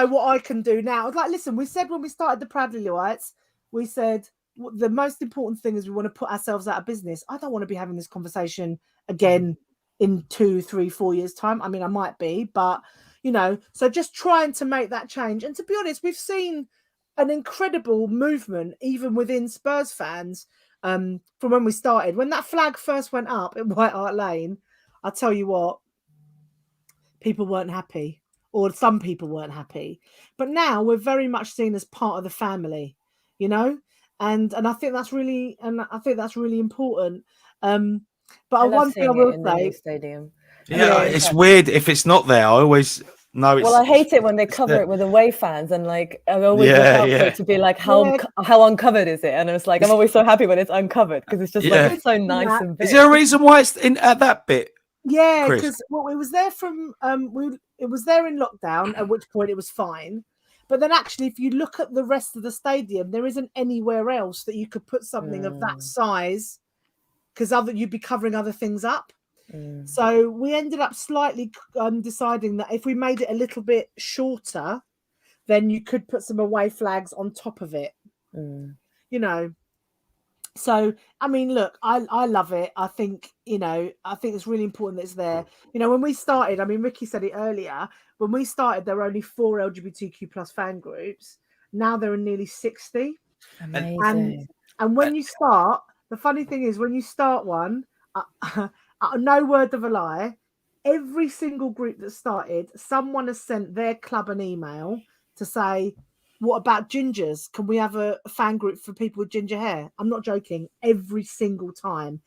what I can do now is like, listen, we said when we started the Proud Lilywhites, we said the most important thing is we want to put ourselves out of business. I don't want to be having this conversation again in 2, 3, 4 years' time. I mean, I might be, but so just trying to make that change. And to be honest, we've seen an incredible movement even within Spurs fans from when we started. When that flag first went up at White Hart Lane, I'll tell you what, people weren't happy, or some people weren't happy. But now we're very much seen as part of the family, and I think that's really important. But one thing I will in the say, new stadium. Yeah, it's weird if it's not there. I always know it's. Well, I hate it when they cover it with away fans, and like I always look out for it to be like how uncovered is it? And it's like I'm always so happy when it's uncovered because it's just like it's so nice and big. Is there a reason why it's in at that bit? Yeah, because it was there from it was there in lockdown, at which point it was fine. But then actually, if you look at the rest of the stadium, there isn't anywhere else that you could put something of that size, because you'd be covering other things up. So we ended up slightly deciding that if we made it a little bit shorter, then you could put some away flags on top of it. So, I mean, look, I love it. I think, it's really important that it's there. When we started, I mean, Ricky said it earlier, when we started, there were only 4 LGBTQ plus fan groups. Now there are nearly 60. Amazing. And when you start, the funny thing is when you start one, no word of a lie, every single group that started, someone has sent their club an email to say, what about gingers? Can we have a fan group for people with ginger hair? I'm not joking. Every single time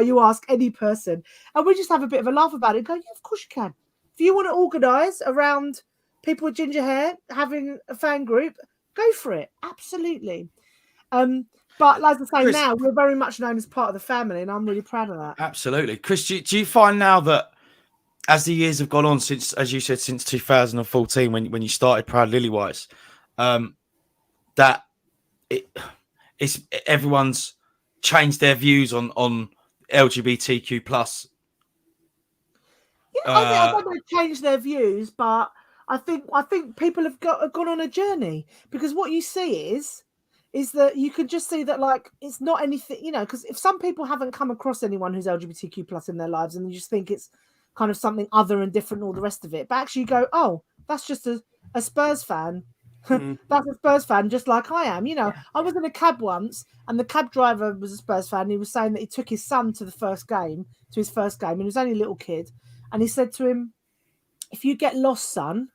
you ask any person, and we just have a bit of a laugh about it. Go, yeah, of course you can. If you want to organise around people with ginger hair having a fan group, go for it. Absolutely. But like I say, Chris, now we're very much known as part of the family, and I'm really proud of that. Absolutely. Chris, do you find now that as the years have gone on since, as you said, since 2014, when you started Proud Lilywhites, that it's everyone's changed their views on LGBTQ plus? Yeah, I don't know, change their views, but I think people have gone on a journey, because what you see is that you can just see that, like, it's not anything, because if some people haven't come across anyone who's LGBTQ plus in their lives, and you just think it's kind of something other and different, all the rest of it, but actually you go, oh, that's just a Spurs fan. That's a Spurs fan, just like I am. I was in a cab once, and the cab driver was a Spurs fan. And he was saying that he took his son to his first game, and he was only a little kid, and he said to him, if you get lost, son,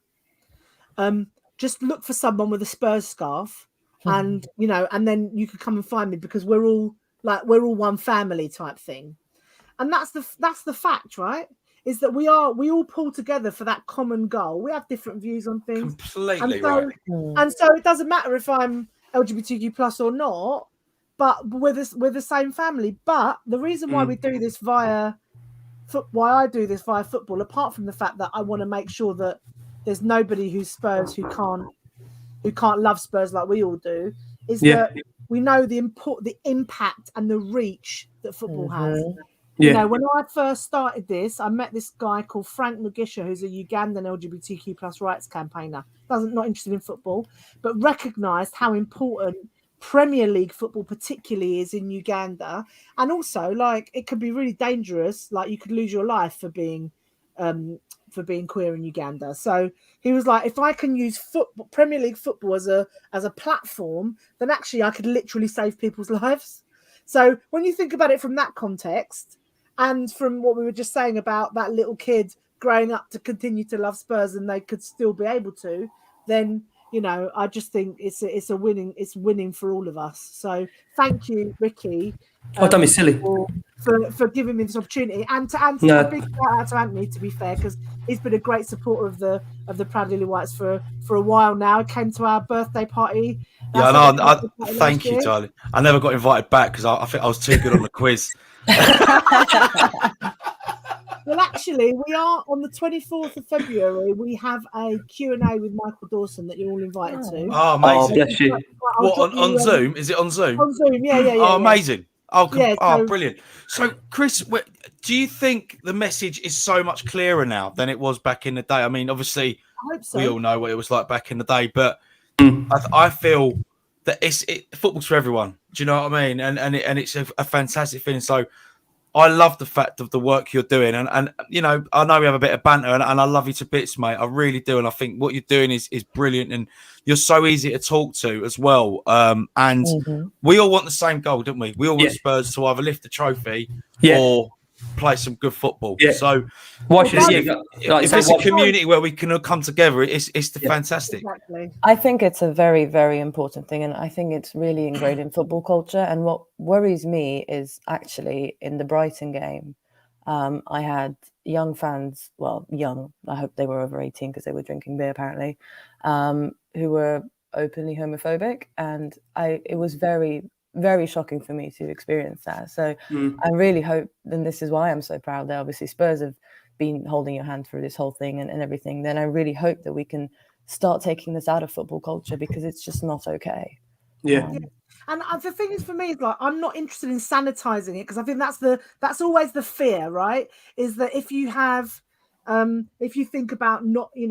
just look for someone with a Spurs scarf, and and then you could come and find me, because we're all one family type thing. And that's the fact, right? Is that we all pull together for that common goal. We have different views on things. Completely right. And so it doesn't matter if I'm LGBTQ plus or not, but we're the same family. But the reason why we do this why I do this via football, apart from the fact that I want to make sure that there's nobody who's Spurs who can't love Spurs like we all do, is that we know the impact and the reach that football has. Yeah. When I first started this, I met this guy called Frank Mugisha, who's a Ugandan LGBTQ plus rights campaigner. Not interested in football, but recognised how important Premier League football particularly is in Uganda. And also, like, it could be really dangerous. Like, you could lose your life for being for being queer in Uganda. So he was like, if I can use football, Premier League football as a platform, then actually I could literally save people's lives. So when you think about it from that context, and from what we were just saying about that little kid growing up to continue to love Spurs and they could still be able to, then, you know, I just think it's winning for all of us. So thank you, Ricky. Don't be silly. For giving me this opportunity, and a big shout out to Antony, to be fair, because he's been a great supporter of the Proud Lilywhites for a while now. He came to our birthday party. Yeah, I thank you, Charlie. I never got invited back because I think I was too good on the quiz. Well, actually, we are on the 24th of February. We have a Q&A with Michael Dawson that you're all invited to. Oh, amazing. Bless you. What, on Zoom? Is it on Zoom? On Zoom, yeah. Oh, amazing. So, brilliant. So, Chris, do you think the message is so much clearer now than it was back in the day? I mean, obviously, I hope so. we all know what it was like back in the day, but I feel that football's for everyone. Do you know what I mean? And it's a fantastic thing. So I love the fact of the work you're doing. And you know, I know we have a bit of banter and I love you to bits, mate. I really do. And I think what you're doing is brilliant. And you're so easy to talk to as well. And we all want the same goal, don't we? We all want Spurs to either lift the trophy or play some good football. Yeah. So if it's a community where we can all come together, it's fantastic. Exactly. I think it's a very, very important thing, and I think it's really ingrained in football culture. And what worries me is actually in the Brighton game, I had young fans, I hope they were over 18 because they were drinking beer apparently, who were openly homophobic, and it was very, very shocking for me to experience that. So I really hope, and this is why I'm so proud that obviously Spurs have been holding your hand through this whole thing and everything. Then I really hope that we can start taking this out of football culture, because it's just not okay. And the thing is, for me, is like, I'm not interested in sanitizing it, because I think that's always the fear, right? Is that if you have if you think about not being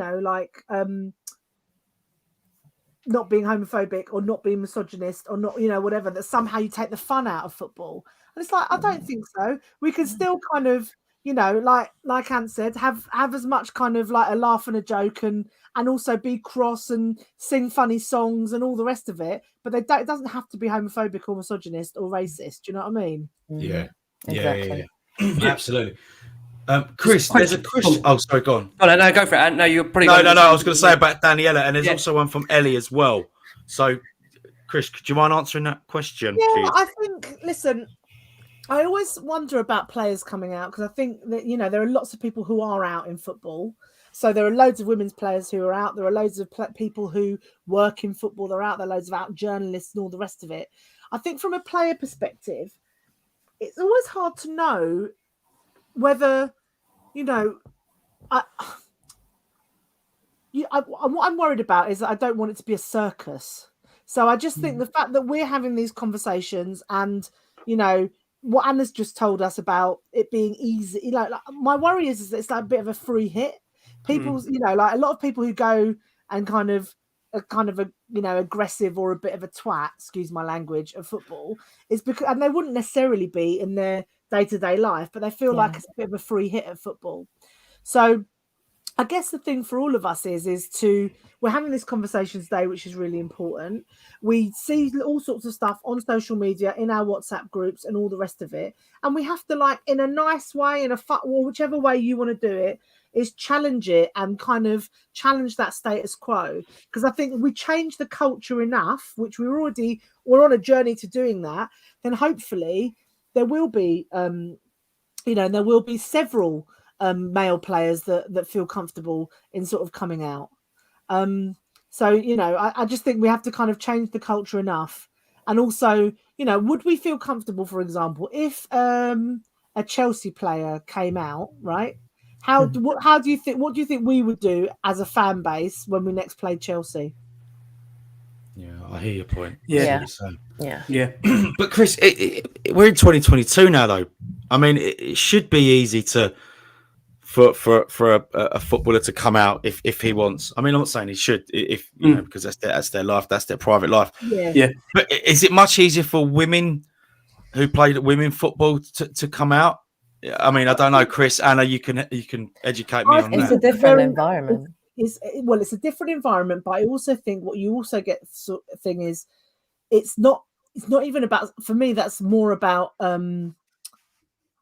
homophobic or not being misogynist or not, whatever, that somehow you take the fun out of football. And it's like, I don't think so. We can still kind of, like Ant said, have as much kind of like a laugh and a joke and also be cross and sing funny songs and all the rest of it. But it doesn't have to be homophobic or misogynist or racist. Do you know what I mean? Yeah. Exactly. Yeah. Absolutely. Chris, there's a question. Oh, sorry, go on. Oh, no, go for it. No, you're pretty. No. I was going to say about Daniela, and there's also one from Ellie as well. So, Chris, do you mind answering that question? Yeah, please? I think. Listen, I always wonder about players coming out, because I think that there are lots of people who are out in football. So there are loads of women's players who are out. There are loads of people who work in football. They're out there. Loads of out journalists and all the rest of it. I think from a player perspective, it's always hard to know whether, what I'm worried about is that I don't want it to be a circus. So I just think the fact that we're having these conversations and, what Anna's just told us about it being easy, like my worry is that it's like a bit of a free hit. People's, like a lot of people who go and kind of aggressive or a bit of a twat, excuse my language, of football is because, and they wouldn't necessarily be in their day-to-day life, but they feel like it's a bit of a free hit at football. So I guess the thing for all of us is we're having this conversation today, which is really important. We see all sorts of stuff on social media, in our WhatsApp groups and all the rest of it. And we have to, like, in a nice way, in a fun, or whichever way you want to do it, is challenge it and kind of challenge that status quo. Because I think we change the culture enough, which we're on a journey to doing that, then hopefully there will be, there will be several male players that feel comfortable in sort of coming out. I just think we have to kind of change the culture enough. And also, would we feel comfortable, for example, if a Chelsea player came out, right? What do you think we would do as a fan base when we next played Chelsea? Yeah, I hear your point. Yeah. But Chris, we're in 2022 now, though. I mean, it should be easy for a footballer to come out if he wants. I mean, I'm not saying he should, because that's their life, that's their private life. Yeah. But is it much easier for women who played women football to come out? I mean, I don't know, Chris, Anna, you can educate me on It's that. a different environment. It's a different environment, but I also think what you also get thing is it's not even about, for me, that's more about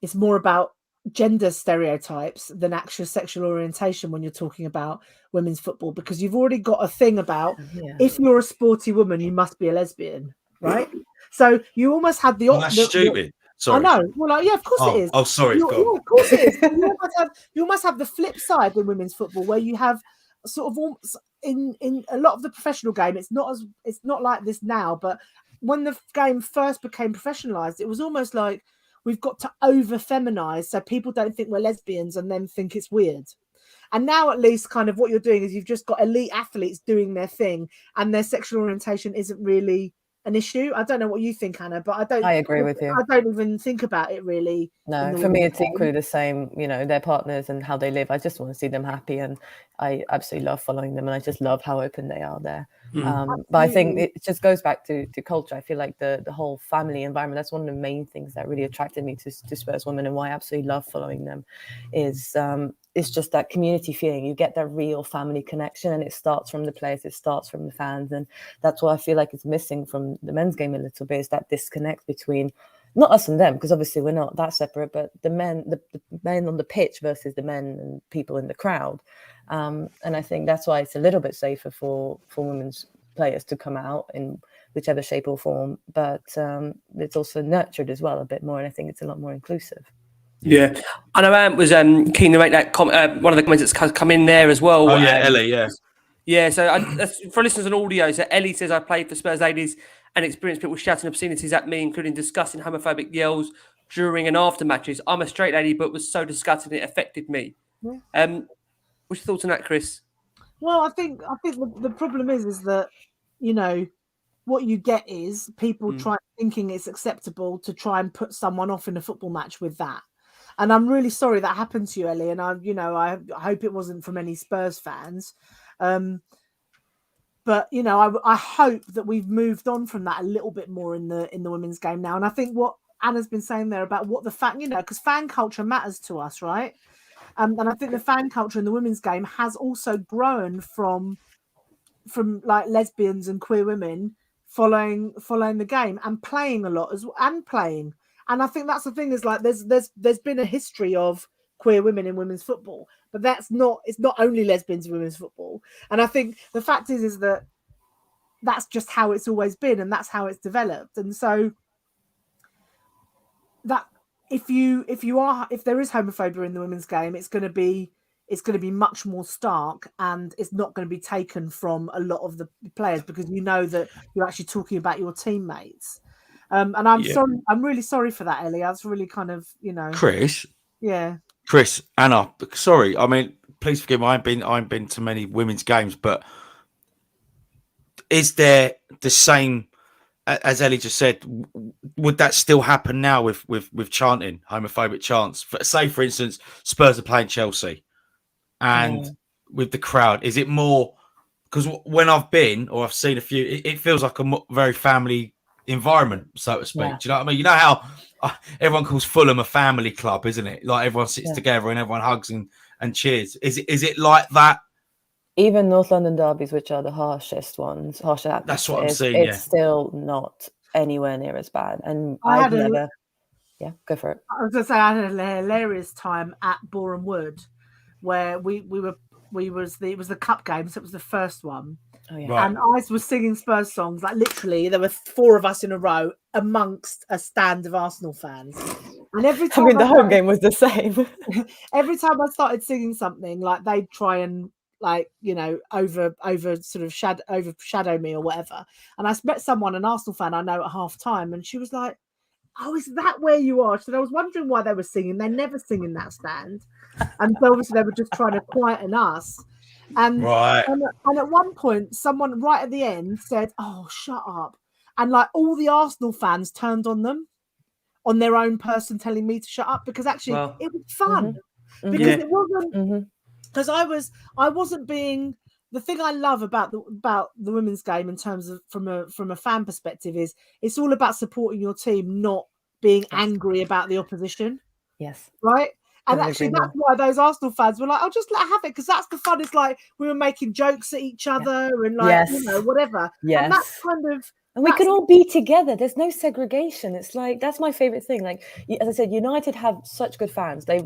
it's more about gender stereotypes than actual sexual orientation when you're talking about women's football, because you've already got a thing about if you're a sporty woman, you must be a lesbian, right? So you almost had the That's stupid. Sorry. I know. Well, yeah, of course it is. Oh, sorry. Yeah, of course it is. You almost have the flip side in women's football, where you have sort of in a lot of the professional game. It's not like this now, but when the game first became professionalized, it was almost like we've got to over feminize so people don't think we're lesbians and then think it's weird. And now at least kind of what you're doing is you've just got elite athletes doing their thing, and their sexual orientation isn't really an issue. I don't know what you think, Hannah, but I agree with you. I don't even think about it really. No, for me, it's equally the same. You know, their partners and how they live. I just want to see them happy, and I absolutely love following them, and I just love how open they are there. But I think it just goes back to culture. I feel like the whole family environment, that's one of the main things that really attracted me to Spurs Women, and why I absolutely love following them is it's just that community feeling. You get that real family connection, and it starts from the players, it starts from the fans, and that's what I feel like is missing from the men's game a little bit, is that disconnect between not us and them, because obviously we're not that separate, but the men on the pitch versus the men and people in the crowd. And I think that's why it's a little bit safer for women's players to come out in whichever shape or form, but it's also nurtured as well a bit more, and I think it's a lot more inclusive. Yeah, I know Ant was keen to make that comment. One of the comments that's come in there as well. Oh yeah, Ellie, yeah. Yeah, so for listeners on audio, so Ellie says, I played for Spurs ladies and experienced people shouting obscenities at me, including disgusting homophobic yells during and after matches. I'm a straight lady, but was so disgusting it affected me. Yeah. What's your thoughts on that, Chris? Well, I think the problem is that, you know, what you get is people thinking it's acceptable to try and put someone off in a football match with that. And I'm really sorry that happened to you, Ellie. And I hope it wasn't from any Spurs fans. But you know, I hope that we've moved on from that a little bit more in the women's game now. And I think what Anna's been saying there about what the fan, you know, because fan culture matters to us, right? And I think the fan culture in the women's game has also grown from like lesbians and queer women following the game and playing a lot and I think that's the thing, is like there's been a history of queer women in women's football, but it's not only lesbians in women's football. And I think the fact is that that's just how it's always been, and that's how it's developed. And so that if there is homophobia in the women's game, it's going to be much more stark, and it's not going to be taken from a lot of the players, because you know that you're actually talking about your teammates. And I'm sorry, I'm really sorry for that, Ellie. That's really kind of, you know, Chris, Anna, sorry. I mean, please forgive me. I ain't been to many women's games, but is there the same, as Ellie just said, would that still happen now with chanting, homophobic chants? Say, for instance, Spurs are playing Chelsea, and with the crowd, is it more? Because when I've been, or I've seen a few, it feels like a very family environment, so to speak. Do you know what I mean? You know how everyone calls Fulham a family club, isn't it? Like everyone sits together and everyone hugs and cheers. Is it like that? Even North London derbies, which are the harshest ones, that's what I'm seeing. It's still not anywhere near as bad. And go for it. I was going to say, I had a hilarious time at Boreham Wood, where it was the cup game, so it was the first one. Oh, yeah. Right. And I was singing Spurs songs, like literally there were 4 of us in a row amongst a stand of Arsenal fans. And every time the home game was the same. Every time I started singing something, like they'd try and, like, you know, over sort of overshadow me or whatever. And I met someone, an Arsenal fan I know, at half time, and she was like, "Oh, is that where you are?" So I was wondering why they were singing. They never sing in that stand. And so obviously they were just trying to quieten us. And at one point, someone right at the end said, "Oh, shut up." And like all the Arsenal fans turned on them, on their own person telling me to shut up, because actually it was fun. Because it wasn't, because I wasn't being, the thing I love about the women's game in terms of from a fan perspective is it's all about supporting your team, not being angry about the opposition. Yes. Right. And Couldn't actually, agree that's more. why those Arsenal fans were like, "I'll just let her have it," because that's the fun. It's like we were making jokes at each other and like, you know, Yes. whatever. And that's Yes. kind of And we could all be together. There's no segregation. It's like, that's my favorite thing. Like, as I said, United have such good fans. They've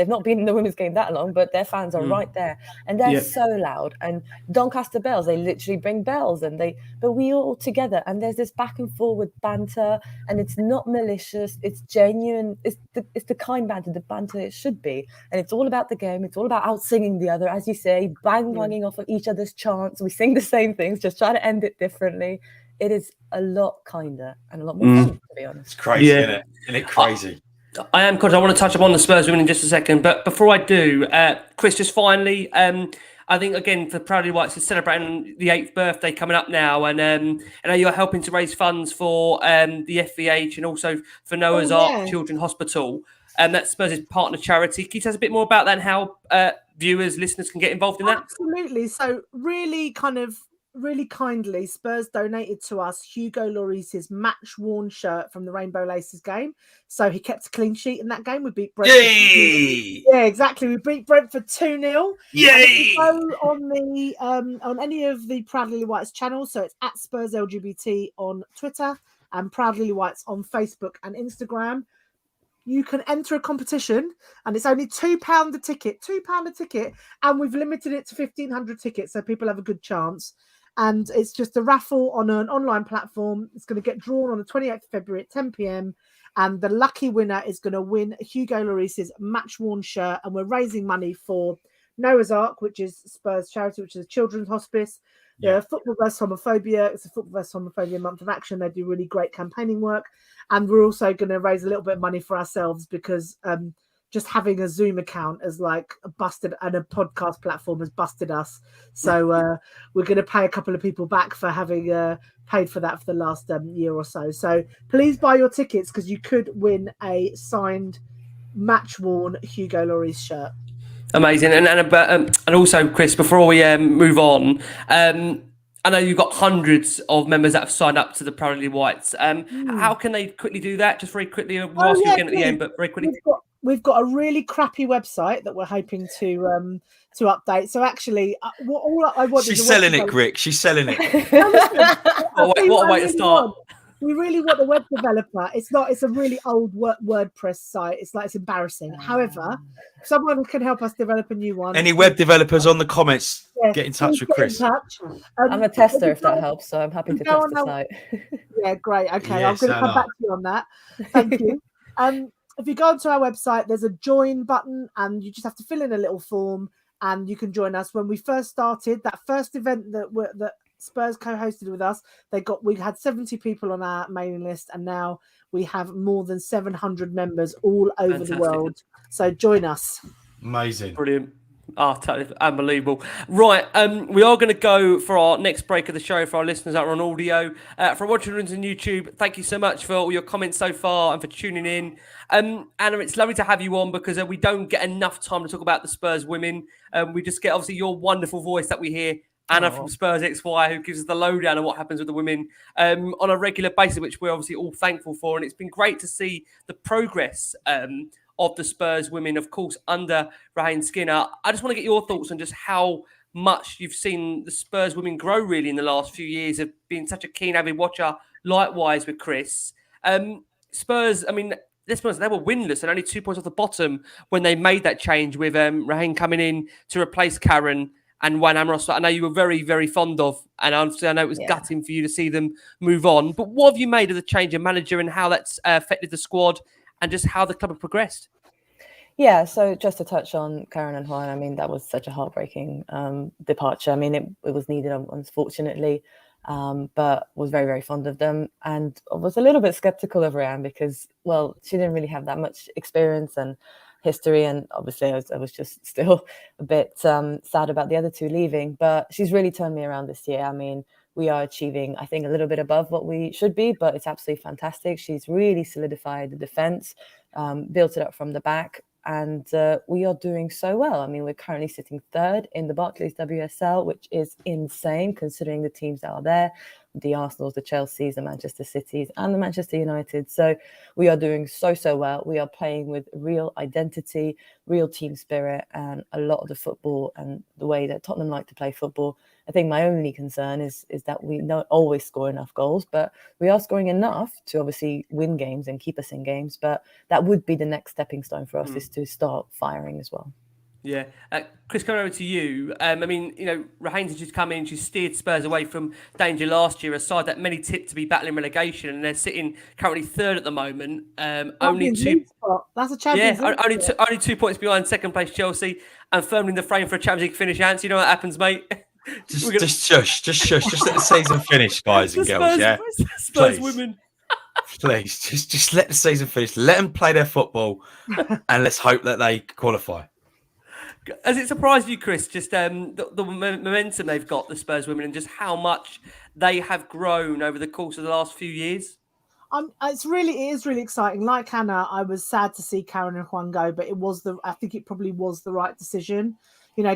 not been in the women's game that long, but their fans are right there, and they're so loud. And Doncaster Bells, they literally bring bells, but we are all together. And there's this back and forward banter, and it's not malicious. It's genuine. It's the kind banter it should be. And it's all about the game. It's all about out singing the other, as you say, banging off of each other's chants. We sing the same things, just try to end it differently. It is a lot kinder and a lot more fun, to be honest. It's crazy, isn't it? Isn't it crazy? I am, Costa. I want to touch upon the Spurs women in just a second, but before I do, Chris, just finally, I think again for Proudly Whites is celebrating the 8th birthday coming up now, and I know you're helping to raise funds for the FVH and also for Noah's Ark Children's Hospital, and that's Spurs' partner charity. Can you tell us a bit more about that and how viewers, listeners can get involved in that? Absolutely. So really kindly, Spurs donated to us Hugo Lloris's match-worn shirt from the Rainbow Laces game. So he kept a clean sheet in that game. We beat Brentford. Yay! Yeah, exactly. We beat Brentford 2-0. Yay! Go on the on any of the Proudly Whites channels. So it's at Spurs LGBT on Twitter and Proudly Whites on Facebook and Instagram. You can enter a competition, and it's only £2 a ticket. £2 a ticket, and we've limited it to 1,500 tickets, so people have a good chance. And it's just a raffle on an online platform. It's going to get drawn on the 28th of February at 10 p.m. And the lucky winner is going to win Hugo Lloris's match-worn shirt. And we're raising money for Noah's Ark, which is Spurs charity, which is a children's hospice. Football vs Homophobia. It's a Football vs Homophobia month of action. They do really great campaigning work. And we're also going to raise a little bit of money for ourselves because just having a Zoom account as like busted, and a podcast platform has busted us. So we're going to pay a couple of people back for having paid for that for the last year or so. So please buy your tickets because you could win a signed match-worn Hugo Lloris shirt. Amazing. And also, Chris, before we move on, I know you've got hundreds of members that have signed up to the Proudly Whites. How can they quickly do that? Just very quickly. We'll ask you again at the end, but very quickly. We've got a really crappy website that we're hoping to update. So actually, all I want She's is selling it, Rick. She's selling it. What a way to start. We really want a web developer. It's a really old WordPress site. It's embarrassing. However, if someone can help us develop a new one. Any web developers on the comments, get in touch with Chris. I'm a tester if that helps, so I'm happy to test the site. Yeah, great. Okay, Yes, I'm going to come back to you on that. Thank you. If you go onto our website, there's a join button, and you just have to fill in a little form, and you can join us. When we first started, that first event that Spurs co-hosted with us, we had 70 people on our mailing list, and now we have more than 700 members all over the world. So join us. Amazing. Brilliant. Totally unbelievable. Right, we are going to go for our next break of the show for our listeners that are on audio. For watching us on YouTube, thank you so much for all your comments so far and for tuning in. Anna, it's lovely to have you on because we don't get enough time to talk about the Spurs women. We just get obviously your wonderful voice that we hear. Anna from Spurs XY, who gives us the lowdown on what happens with the women on a regular basis, which we're obviously all thankful for. And it's been great to see the progress of the Spurs women, of course, under Raheem Skinner. I just want to get your thoughts on just how much you've seen the Spurs women grow really in the last few years of being such a keen avid watcher, likewise with Chris. Spurs, I mean, let's be honest, they were winless and only 2 points off the bottom when they made that change with Raheem coming in to replace Karen and Juan Amorós. I know you were very, very fond of, and obviously I know it was gutting for you to see them move on. But what have you made of the change of manager and how that's affected the squad and just how the club have progressed? Yeah, so just to touch on Karen and Juan, I mean, that was such a heartbreaking departure. I mean, it was needed, unfortunately, but was very, very fond of them. And I was a little bit skeptical of Ryan because, well, she didn't really have that much experience and history. And obviously, I was just still a bit sad about the other two leaving. But she's really turned me around this year. I mean, we are achieving, I think, a little bit above what we should be, but it's absolutely fantastic. She's really solidified the defence, built it up from the back. and we are doing so well. I mean, we're currently sitting third in the Barclays WSL, which is insane considering the teams that are there, the Arsenals, the Chelseas, the Manchester Cities, and the Manchester United. So we are doing so well. We are playing with real identity, real team spirit, and a lot of the football and the way that Tottenham like to play football. I think my only concern is that we don't always score enough goals, but we are scoring enough to obviously win games and keep us in games. But that would be the next stepping stone for us, is to start firing as well. Yeah. Chris, coming over to you. I mean, Rahane's has just come in. She's steered Spurs away from danger last year, a side that many tipped to be battling relegation, and they're sitting currently third at the moment. Only two. That's a Champions League spot. Only 2 points behind second place Chelsea, and firmly in the frame for a Champions League finish. Ants, you know what happens, mate? Just shush. Just let the season finish, guys and girls. Yeah, Spurs women. Please, just let the season finish. Let them play their football, and let's hope that they qualify. Has it surprised you, Chris, just the momentum they've got, the Spurs women, and just how much they have grown over the course of the last few years? It is really exciting. Like Hannah, I was sad to see Karen and Juan go, but I think it probably was the right decision.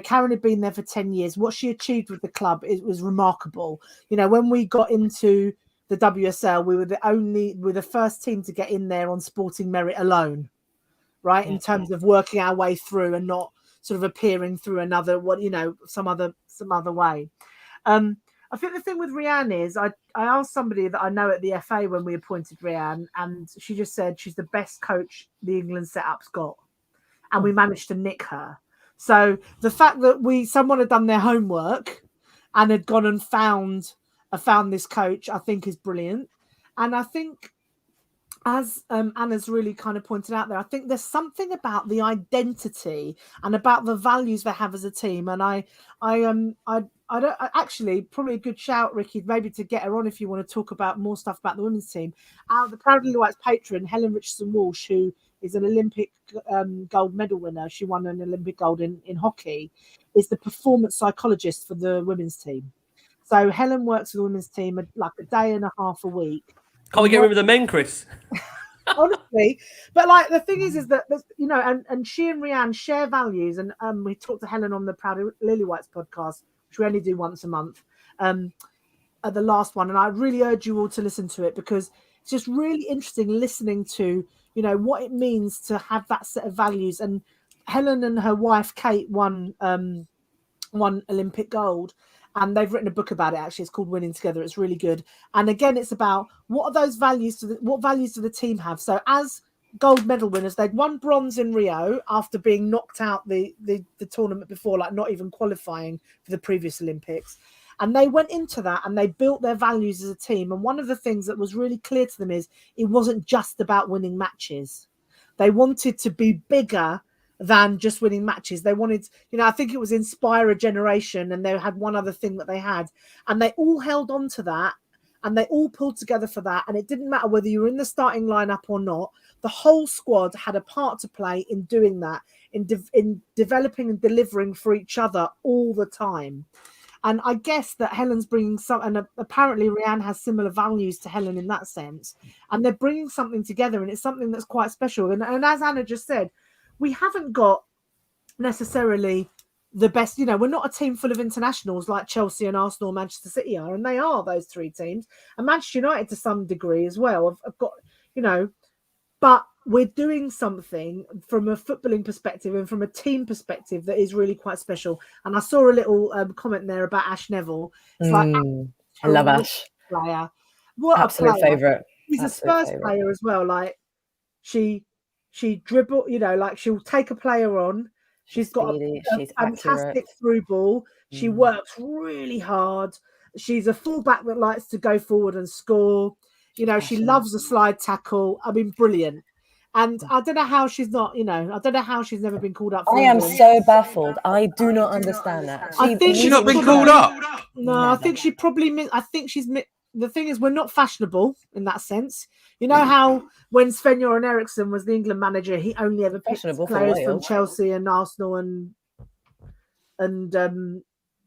Karen had been there for 10 years. What she achieved with the club, it was remarkable. When we got into the WSL, we were the first team to get in there on sporting merit alone, right? In terms of working our way through and not sort of appearing through some other way. I think the thing with Rianne is I asked somebody that I know at the FA when we appointed Rianne, and she just said she's the best coach the England setup's got, and we managed to nick her. So the fact that someone had done their homework and had gone and found this coach, I think is brilliant. And I think, as Anna's really kind of pointed out there, I think there's something about the identity and about the values they have as a team. And I don't actually, probably a good shout, Ricky, maybe to get her on if you want to talk about more stuff about the women's team. The Proud Lilywhites patron, Helen Richardson-Walsh, who is an Olympic gold medal winner. She won an Olympic gold in hockey, is the performance psychologist for the women's team. So Helen works with the women's team like a day and a half a week. Can't we get rid of the men, Chris? Honestly, but like the thing is that and she and Rianne share values, and we talked to Helen on the Proud Lilywhites podcast, which we only do once a month, at the last one, and I really urge you all to listen to it, because it's just really interesting listening to what it means to have that set of values. And Helen and her wife Kate won Olympic gold. And they've written a book about it, actually. It's called Winning Together. It's really good. And again, it's about what are those values, what values do the team have? So as gold medal winners, they'd won bronze in Rio after being knocked out the tournament before, like not even qualifying for the previous Olympics. And they went into that and they built their values as a team. And one of the things that was really clear to them is it wasn't just about winning matches. They wanted to be bigger than just winning matches. They wanted, I think it was inspire a generation, and they had one other thing that they had, and they all held on to that, and they all pulled together for that. And it didn't matter whether you were in the starting lineup or not. The whole squad had a part to play in doing that, in developing and delivering for each other all the time. And I guess that Helen's bringing and apparently Rianne has similar values to Helen in that sense, and they're bringing something together, and it's something that's quite special. And as Anna just said, we haven't got necessarily the best, we're not a team full of internationals like Chelsea and Arsenal and Manchester City are, and they are those three teams, and Manchester United to some degree as well. I've got, but we're doing something from a footballing perspective and from a team perspective that is really quite special. And I saw a little comment there about Ash Neville. It's I love Ash. Player. What absolute favourite. He's a Spurs player as well. Like she dribble, like she'll take a player on. She's got a fantastic through ball. She works really hard. She's a fullback that likes to go forward and score. She loves a slide tackle. I mean, brilliant. And I don't know how she's not, I don't know how she's never been called up for England. I am so baffled. I do not understand that. I think she's not been called up. No, never. I think she probably, the thing is, we're not fashionable in that sense. You know how when Sven-Göran Eriksson was the England manager, he only ever picked players from Chelsea and Arsenal and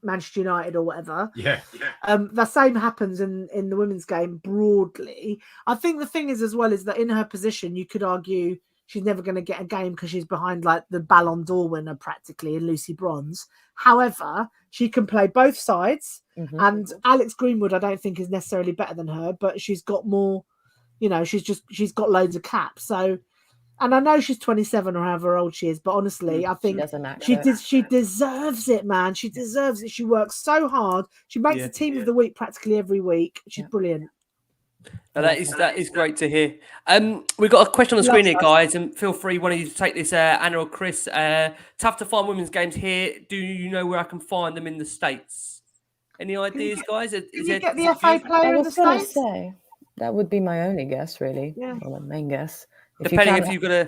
Manchester United or whatever. Yeah. The same happens in the women's game broadly. I think the thing is as well is that in her position, you could argue she's never going to get a game because she's behind like the Ballon d'Or winner practically in Lucy Bronze. However, she can play both sides, and Alex Greenwood I don't think is necessarily better than her, but she's got more, she's got loads of caps. So, and I know she's 27 or however old she is, but honestly, I think she deserves it, man. She deserves it. She works so hard. She makes the team of the week practically every week. She's brilliant. Now that is great to hear. We've got a question on the screen here, guys, and feel free, one of you, to take this, Anna or Chris. Tough to find women's games here. Do you know where I can find them in the States? Any ideas, guys? Can you get the FA player in the States? That would be my only guess, really. Yeah. Or my main guess. Depending if you've got I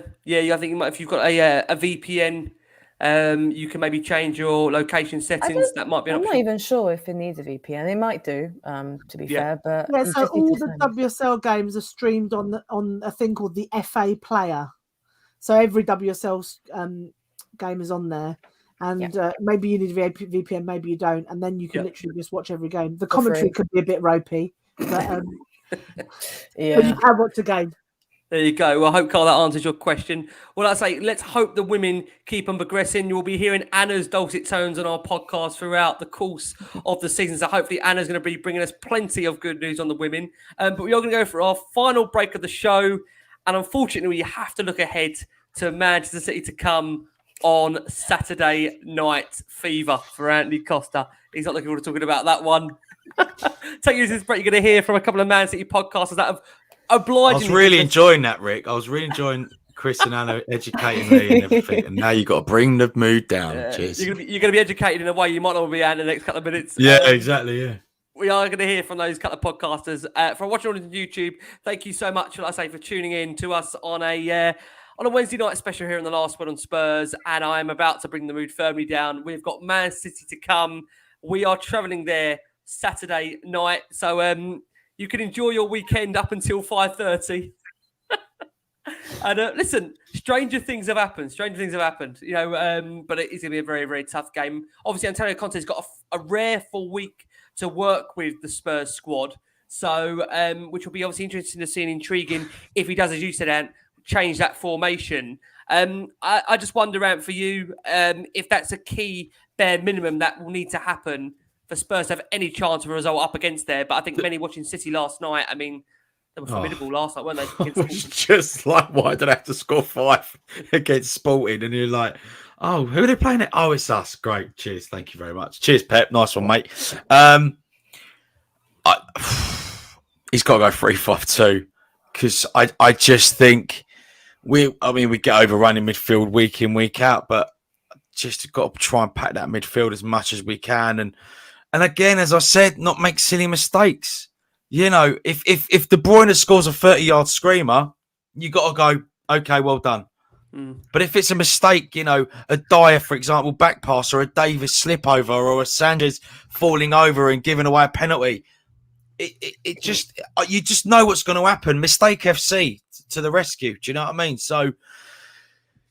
think if you've got a VPN, you can maybe change your location settings. That might be an option. I'm not even sure if it needs a VPN. They might do, to be fair. But so all the WSL games are streamed on a thing called the FA Player. So every WSL game is on there, and maybe you need a VPN, maybe you don't, and then you can literally just watch every game. The commentary could be a bit ropey, but but you can watch the game. There you go. Well, I hope, Carl, that answers your question. Well, I say, let's hope the women keep on progressing. You'll be hearing Anna's dulcet tones on our podcast throughout the course of the season. So hopefully Anna's going to be bringing us plenty of good news on the women. But we are going to go for our final break of the show. And unfortunately, we have to look ahead to Manchester City to come on Saturday Night Fever for Antony Costa. He's not looking forward to talking about that one. Take you to this break. You're going to hear from a couple of Man City podcasters that have obliging. I was really enjoying that, Rick. I was really enjoying Chris and Anna educating me and everything. And now you've got to bring the mood down. Cheers. You're going to be educated in a way you might not be at in the next couple of minutes. Yeah, exactly. Yeah. We are going to hear from those couple of podcasters. For watching on YouTube, thank you so much, like I say, for tuning in to us on a Wednesday night special here in the Last Word on Spurs. And I am about to bring the mood firmly down. We've got Man City to come. We are travelling there Saturday night. So, you can enjoy your weekend up until 5:30. And listen, stranger things have happened. But it is going to be a very, very tough game. Obviously, Antonio Conte's got a rare full week to work with the Spurs squad. So, which will be obviously interesting to see and intriguing if he does, as you said, Ant, change that formation. I just wonder, Ant, for you, if that's a key bare minimum that will need to happen for Spurs to have any chance of a result up against there. But I think many watching City last night, I mean, they were formidable last night, weren't they? It was just like, why did I have to score 5 against Sporting? And you're like, oh, who are they playing it? Oh, it's us. Great. Cheers. Thank you very much. Cheers, Pep. Nice one, mate. He's got to go 3-5-2 because I just think we get overrun in midfield week in, week out, but just got to try and pack that midfield as much as we can. And again, as I said, not make silly mistakes. You know, if De Bruyne scores a 30-yard screamer, you got to go, okay, well done. But if it's a mistake, you know, a Dyer, for example, back pass, or a Davis slip over, or a Sanchez falling over and giving away a penalty, you just know what's going to happen. Mistake FC to the rescue. Do you know what I mean? So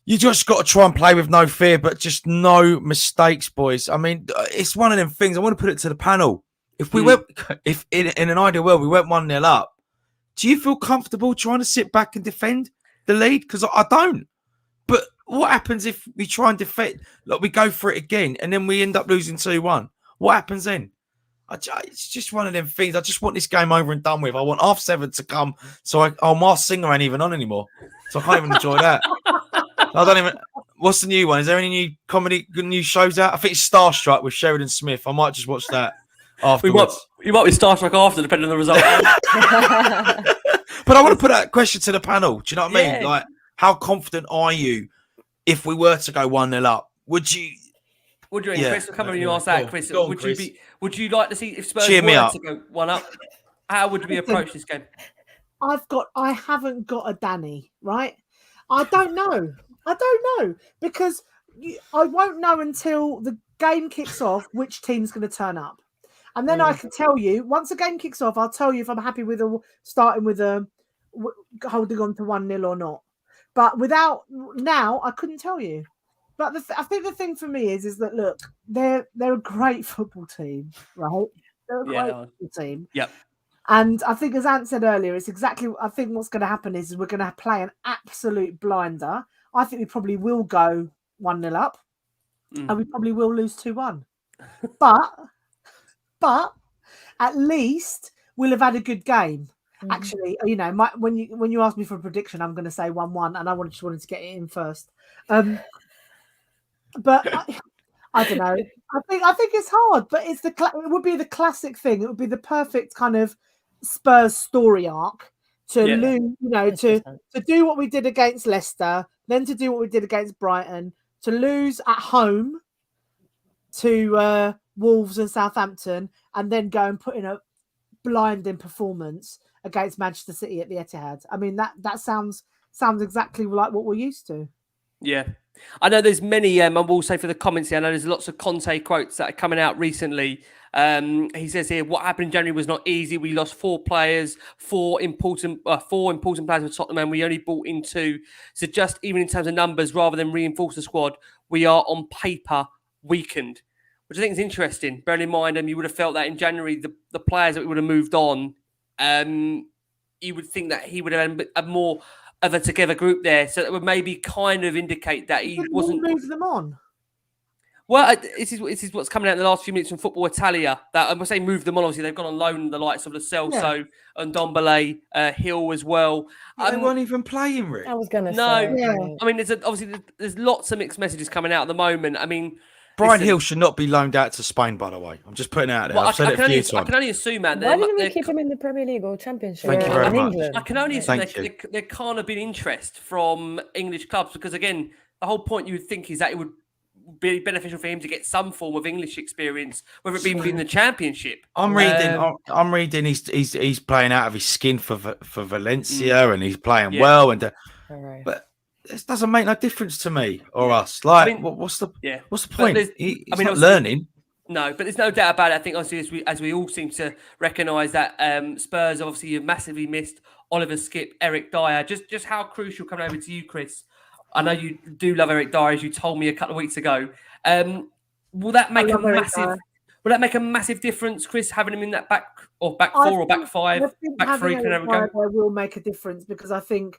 you just got to try and play with no fear, but just no mistakes, boys. I mean, it's one of them things. I want to put it to the panel. If we went, if in an ideal world we went 1-0 up, do you feel comfortable trying to sit back and defend the lead? Because I don't. But what happens if we try and defend, like we go for it again, and then we end up losing 2-1? What happens then? It's just one of them things. I just want this game over and done with. I want 7:30 to come, so Mars Singer ain't even on anymore, so I can't even enjoy that. I don't even. What's the new one? Is there any new comedy, good new shows out? I think it's Starstruck with Sheridan Smith. I might just watch that afterwards. You might be Starstruck after, depending on the result. But I want to put that question to the panel. Do you know what I mean? Like, how confident are you if we were to go 1-0 up? Would you? Would you? Chris, come on, you ask that, Chris. Chris. Would you like to see if Spurs Cheer me were up. to go 1 up? How would we approach this game? I haven't got a Danny, right? I don't know because I won't know until the game kicks off which team's going to turn up, and then I can tell you once the game kicks off. I'll tell you if I'm happy with starting with holding on to 1-0 or not. But without now, I couldn't tell you. But I think the thing for me is that look, they're a great football team, right? They're a great football team. Yep. And I think, as Ant said earlier, it's exactly. I think what's going to happen is we're going to play an absolute blinder. I think we probably will go 1-0 up, and we probably will lose 2-1. But at least we'll have had a good game. Actually, you know, when you ask me for a prediction, I'm going to say 1-1, and I just wanted to get it in first. But I don't know. I think it's hard, but it would be the classic thing. It would be the perfect kind of Spurs story arc to lose, you know, to do what we did against Leicester, then to do what we did against Brighton, to lose at home to Wolves and Southampton, and then go and put in a blinding performance against Manchester City at the Etihad. I mean, that sounds exactly like what we're used to. Yeah. I know there's many, I will say for the comments here, I know there's lots of Conte quotes that are coming out recently. He says here, what happened in January was not easy. We lost four important players for Tottenham, and we only brought in 2. So just even in terms of numbers, rather than reinforce the squad, we are on paper weakened, which I think is interesting. Bearing in mind, you would have felt that in January, the players that we would have moved on, you would think that he would have had more of a together group there, so that would maybe kind of indicate that he wasn't move them on. Well, this is what's coming out in the last few minutes from Football Italia. That I must say, move them on. Obviously, they've gone on loan. The likes of Lo Celso and Ndombele, Hill as well. They weren't even playing, Rick. I was going to say. I mean, there's lots of mixed messages coming out at the moment. I mean, Brian Hill should not be loaned out to Spain, by the way. I'm just putting it out there. Well, I've said it a few times. I can only assume, man. Why didn't we keep him in the Premier League or Championship? Thank you very much. England? I can only assume there can't have been interest from English clubs because, again, the whole point you would think is that it would be beneficial for him to get some form of English experience, whether it be in the Championship. I'm reading. He's playing out of his skin for Valencia, and he's playing well. But this doesn't make no difference to me or us. Like, what's the point? He's not learning. No, but there's no doubt about it. I think, obviously, as we all seem to recognise that Spurs obviously have massively missed Oliver Skipp, Eric Dyer. Just how crucial coming over to you, Chris. I know you do love Eric Dyer, as you told me a couple of weeks ago. Will that make a massive difference, Chris, having him in that back 4 or back 5, back 3? Will make a difference because I think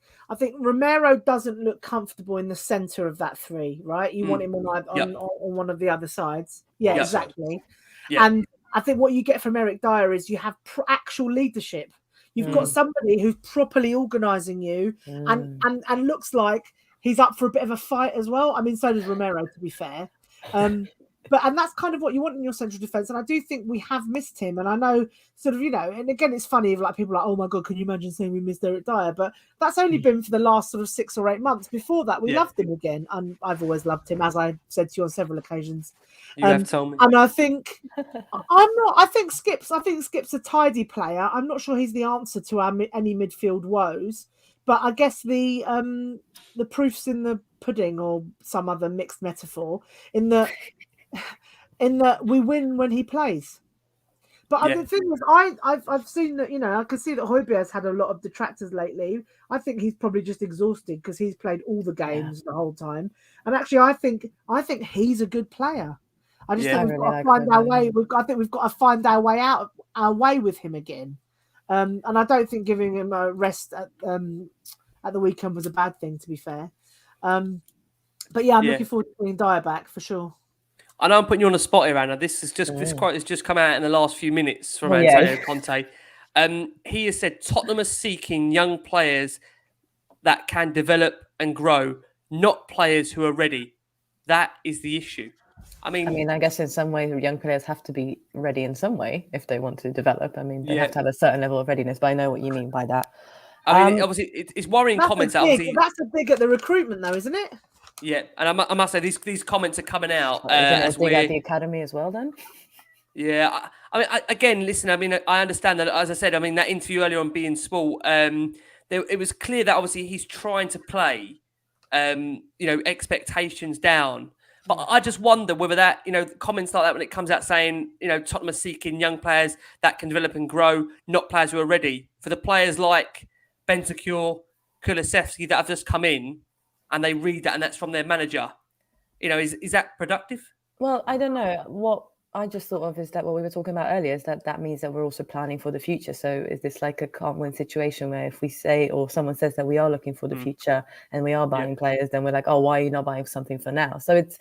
Romero doesn't look comfortable in the centre of that 3, right? You want him on one of the other sides. Yeah, exactly. Yeah. And I think what you get from Eric Dyer is you have actual leadership. You've got somebody who's properly organising you and looks like he's up for a bit of a fight as well. I mean, so does Romero, to be fair. But that's kind of what you want in your central defence. And I do think we have missed him. And I know sort of, you know, and again, it's funny if like people are like, oh my God, can you imagine saying we missed Eric Dyer? But that's only been for the last sort of 6 or 8 months. Before that, we loved him again. And I've always loved him, as I said to you on several occasions. You have told me. And I think I think Skip's a tidy player. I'm not sure he's the answer to any midfield woes. But I guess the proof's in the pudding, or some other mixed metaphor, in that we win when he plays. But the thing is, I've seen that, you know, I can see that Højbjerg's had a lot of detractors lately. I think he's probably just exhausted because he's played all the games the whole time. And actually, I think he's a good player. I just think we've got to find our way. I think we've got to find our way with him again. And I don't think giving him a rest at the weekend was a bad thing, to be fair. But yeah, I'm looking forward to bringing Dyer back for sure. I know I'm putting you on the spot here, Anna. This quote has just come out in the last few minutes from Antonio Conte. He has said Tottenham are seeking young players that can develop and grow, not players who are ready. That is the issue. I mean, I guess in some way, young players have to be ready in some way if they want to develop. I mean, they have to have a certain level of readiness, but I know what you mean by that. I mean, obviously, it's worrying comments out. That's a big at the recruitment, though, isn't it? Yeah, and I must say, these comments are coming out. As big at the academy as well, then? Yeah, I mean, again, listen, I mean, I understand that, as I said, I mean, that interview earlier on Being Sport, it was clear that obviously he's trying to play, expectations down. But I just wonder whether that, comments like that when it comes out saying, Tottenham are seeking young players that can develop and grow, not players who are ready. For the players like Bentancur, Kulusevski that have just come in and they read that and that's from their manager, is that productive? Well, I don't know. What I just thought of is that what we were talking about earlier is that means that we're also planning for the future. So is this like a can't win situation where if we say or someone says that we are looking for the future and we are buying players, then we're like, oh, why are you not buying something for now? So it's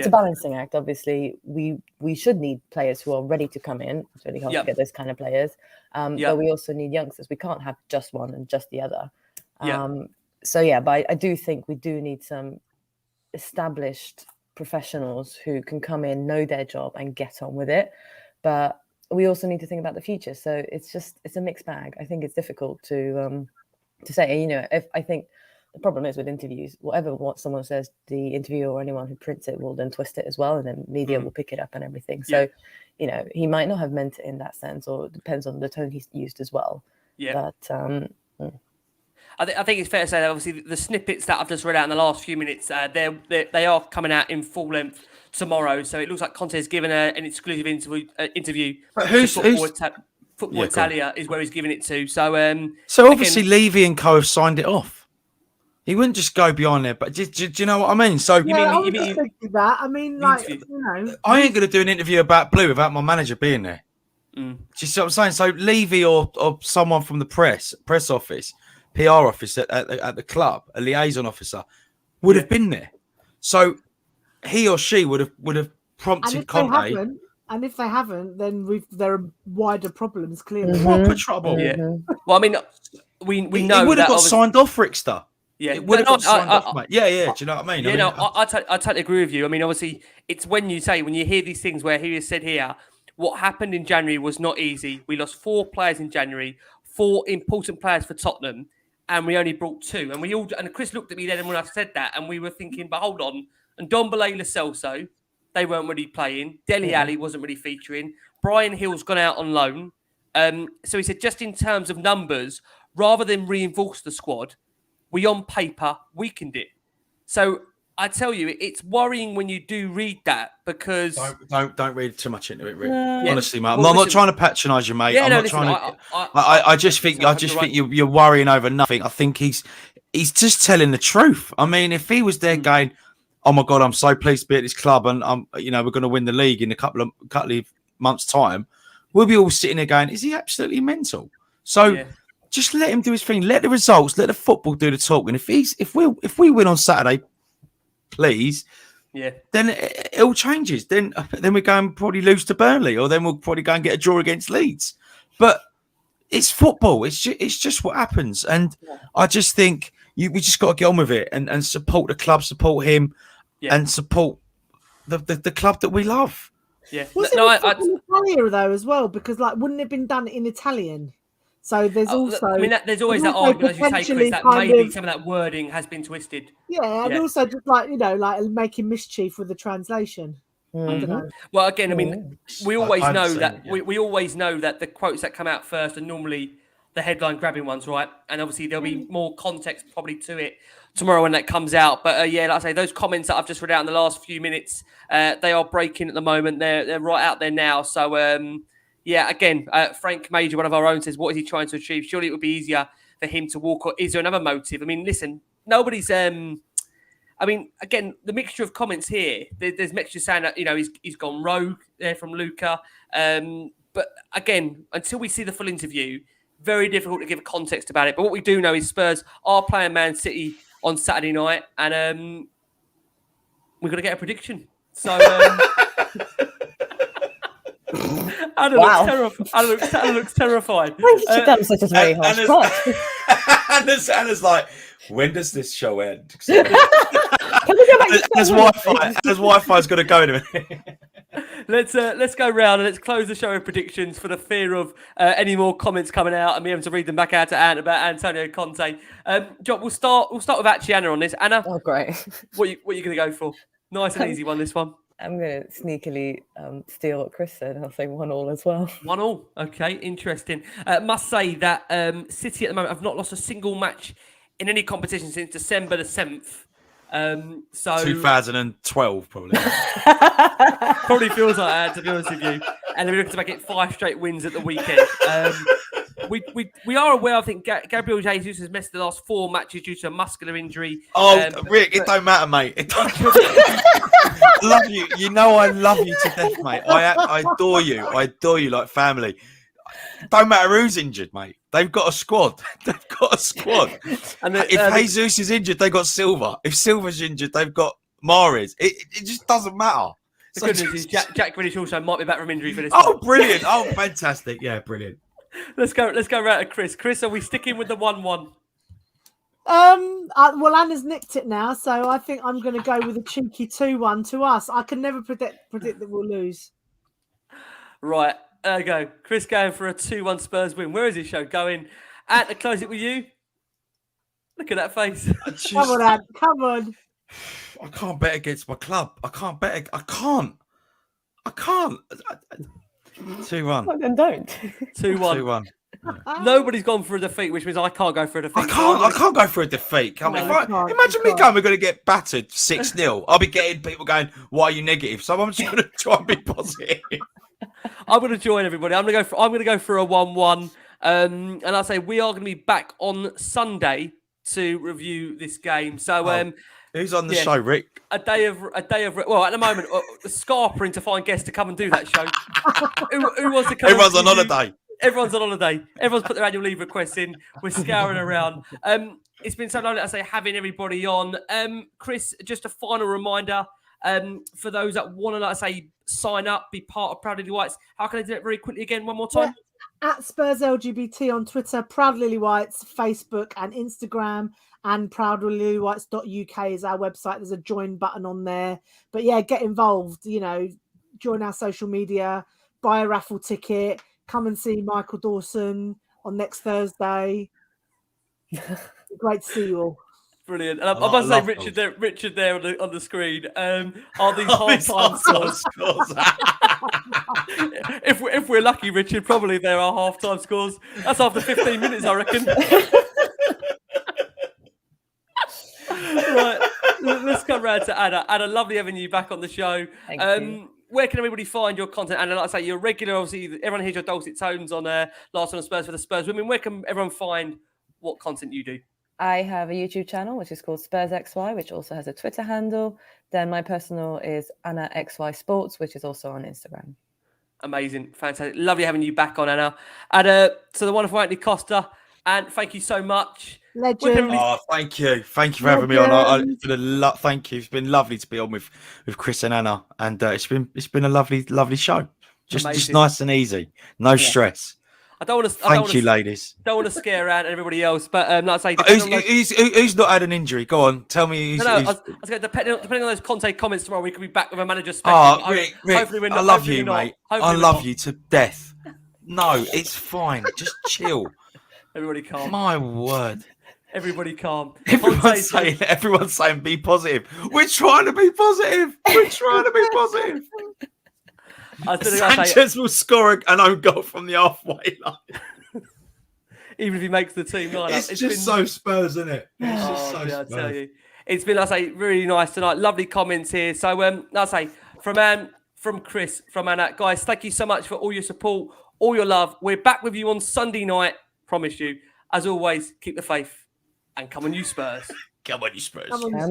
a balancing act. Obviously, we should need players who are ready to come in. It's really hard to get those kind of players. But we also need youngsters. We can't have just one and just the other. But I do think we do need some established professionals who can come in, know their job and get on with it. But we also need to think about the future. So it's a mixed bag. I think it's difficult to say, if I think the problem is with interviews, what someone says, the interviewer or anyone who prints it will then twist it as well. And then media will pick it up and everything. So, he might not have meant it in that sense, or it depends on the tone he's used as well. Yeah. But I think it's fair to say that obviously the snippets that I've just read out in the last few minutes, they are coming out in full length tomorrow. So it looks like Contes has given an exclusive interview. But who's Football Italia is where he's giving it to. So obviously Levy and co have signed it off. He wouldn't just go behind there. But do you know what I mean? So you mean that? I mean, like, I ain't going to do an interview about Blue without my manager being there. Do you see what I'm saying? So Levy or someone from the press office, PR office at the club, a liaison officer, would have been there. So he or she would have prompted Conte. And if they haven't, then there are wider problems, clearly. Proper trouble. Yeah. Well, I mean, we know he would have got signed off, Rickster. Yeah, it would have got signed off, mate. Yeah. Do you know what I mean? Yeah, I totally agree with you. I mean, obviously, it's when you hear these things where he has said here, what happened in January was not easy. We lost 4 players in January, 4 important players for Tottenham, and we only brought 2. And Chris looked at me then when I said that, and we were thinking, but hold on. And Ndombele, Lo Celso, they weren't really playing. Dele Alli wasn't really featuring. Brian Hill's gone out on loan. So he said, just in terms of numbers, rather than reinforce the squad, we on paper weakened it. So I tell you, it's worrying when you do read that because don't read too much into it, Rick. Honestly, mate. I'm not trying to patronise you, mate. I'm not trying to. I just think you're worrying over nothing. I think he's just telling the truth. I mean, if he was there going, "Oh my God, I'm so pleased to be at this club, and we're going to win the league in a couple of months' time," we'll be all sitting there going, "Is he absolutely mental?" So. Just let him do his thing. Let the results, let the football do the talking. If we win on Saturday, please, then it all changes. Then we go and probably lose to Burnley, or then we'll probably go and get a draw against Leeds. But it's football. It's just what happens. And I just think we just got to get on with it and support the club, support him, and support the club that we love. Yeah. Was it Italia though as well? Because wouldn't it have been done in Italian? So there's also... I mean, there's always that argument, as you say, Chris, that maybe some of that wording has been twisted. Yeah, and also just making mischief with the translation. I don't know. Well, again, I mean, we always know that the quotes that come out first are normally the headline-grabbing ones, right? And obviously there'll be more context probably to it tomorrow when that comes out. But like I say, those comments that I've just read out in the last few minutes, they are breaking at the moment. They're right out there now. So... again, Frank Major, one of our own, says, what is he trying to achieve? Surely it would be easier for him to walk, or is there another motive? I mean, listen, nobody's... again, the mixture of comments here, there's mixture saying that, he's gone rogue there from Luca. But again, until we see the full interview, very difficult to give context about it. But what we do know is Spurs are playing Man City on Saturday night, and we're going to get a prediction. So... Anna looks terrified. That was very harsh. Anna's like, when does this show end? Anna's Wi-Fi's got to go in a minute. Let's go round and let's close the show with predictions for the fear of any more comments coming out and me having to read them back out to Ant about Antonio Conte. John, we'll start with actually Anna on this. Anna, oh great. What are you going to go for? Nice and easy one. This one. I'm going to sneakily steal what Chris said. I'll say 1-1 as well. 1-1. Okay, interesting. Must say that City at the moment have not lost a single match in any competition since December the 7th. So 2012, probably. Probably feels like that, to be honest with you. And we're looking to make it 5 straight wins at the weekend. We are aware, I think, Gabriel Jesus has missed the last 4 matches due to a muscular injury. Oh, Rick, it don't matter, mate. I love you. You know I love you to death, mate. I adore you. I adore you like family. Don't matter who's injured, mate. They've got a squad. They've got a squad. And If Jesus is injured, they've got Silva. If Silva's injured, they've got Mahrez. It just doesn't matter. the good news is Jack Grealish also might be back from injury for this. Oh, brilliant. Oh, fantastic. Yeah, brilliant. Let's go right to Chris. Chris, are we sticking with the 1-1? Well, Anna's nicked it now, so I think I'm going to go with a cheeky 2-1 to us. I can never predict that we'll lose. Right, there we go. Chris going for a 2-1 Spurs win. Where is his show going? Ant, to close it with you. Look at that face. Come on, Ant. Come on. I can't bet against my club. I can't bet. I can't. 2-1. Well, then don't. 2-1. Nobody's gone for a defeat, which means I can't go for a defeat. I can't go for a defeat. Imagine me going, we're going to get battered 6-0. I'll be getting people going, why are you negative? So I'm just going to try and be positive. I'm going to join everybody. I'm going to go for a 1-1. And I'll say we are going to be back on Sunday to review this game. So who's on the show, Rick? A day of well, at the moment, scarpering to find guests to come and do that show. who wants to come? Everyone's on holiday. Everyone's on holiday. Everyone's put their annual leave requests in. We're scouring around. It's been so lovely, I say, having everybody on. Chris, just a final reminder for those that want to, sign up, be part of Proud Lilywhites. How can I do it very quickly again, one more time? Yeah. At Spurs LGBT on Twitter, Proud Lilywhites, Facebook and Instagram, and proudlilywhites.uk is our website. There's a join button on there. But yeah, get involved, join our social media, buy a raffle ticket, come and see Michael Dawson on next Thursday. Great to see you all. Brilliant. And I must say, Richard there on the screen. Are these half-time scores? If we're lucky, Richard, probably there are half-time scores. That's after 15 minutes, I reckon. Right, let's come round to Anna. Anna, lovely having you back on the show. Thank you. Where can everybody find your content? And like I say, you're regular, obviously, everyone hears your dulcet tones on Last Word On Spurs for the Spurs Women. Where can everyone find what content you do? I have a YouTube channel, which is called Spurs XY, which also has a Twitter handle. Then my personal is Anna XY Sports, which is also on Instagram. Amazing. Fantastic. Lovely having you back on, Anna. And to the wonderful Antony Costa, and thank you so much. Legend. Oh, thank you. Thank you for having me on. Thank you. It's been lovely to be on with Chris and Anna. And it's been a lovely show. Just nice and easy. No stress. I don't want to. Thank you, ladies. Don't want to scare around everybody else, but like I say, who's not had an injury? Go on, tell me. Depending on those Contes comments tomorrow, we could be back with a manager spec. Rick, hopefully we're not. I love you, mate. I love you to death. No, it's fine. Just chill. Everybody calm. My word. Everybody calm. Everyone's saying be positive. We're trying to be positive. Sanchez will score an own goal from the halfway line. Even if he makes the team lineup. It's just so Spurs, isn't it? It's just so Spurs. Spurs. I tell you. It's been, like I say, really nice tonight. Lovely comments here. So, like I say, from Anne, from Chris, from Anna, guys, thank you so much for all your support, all your love. We're back with you on Sunday night. Promise you. As always, keep the faith and come on, you Spurs. Come on, you Spurs. Come on, you Spurs.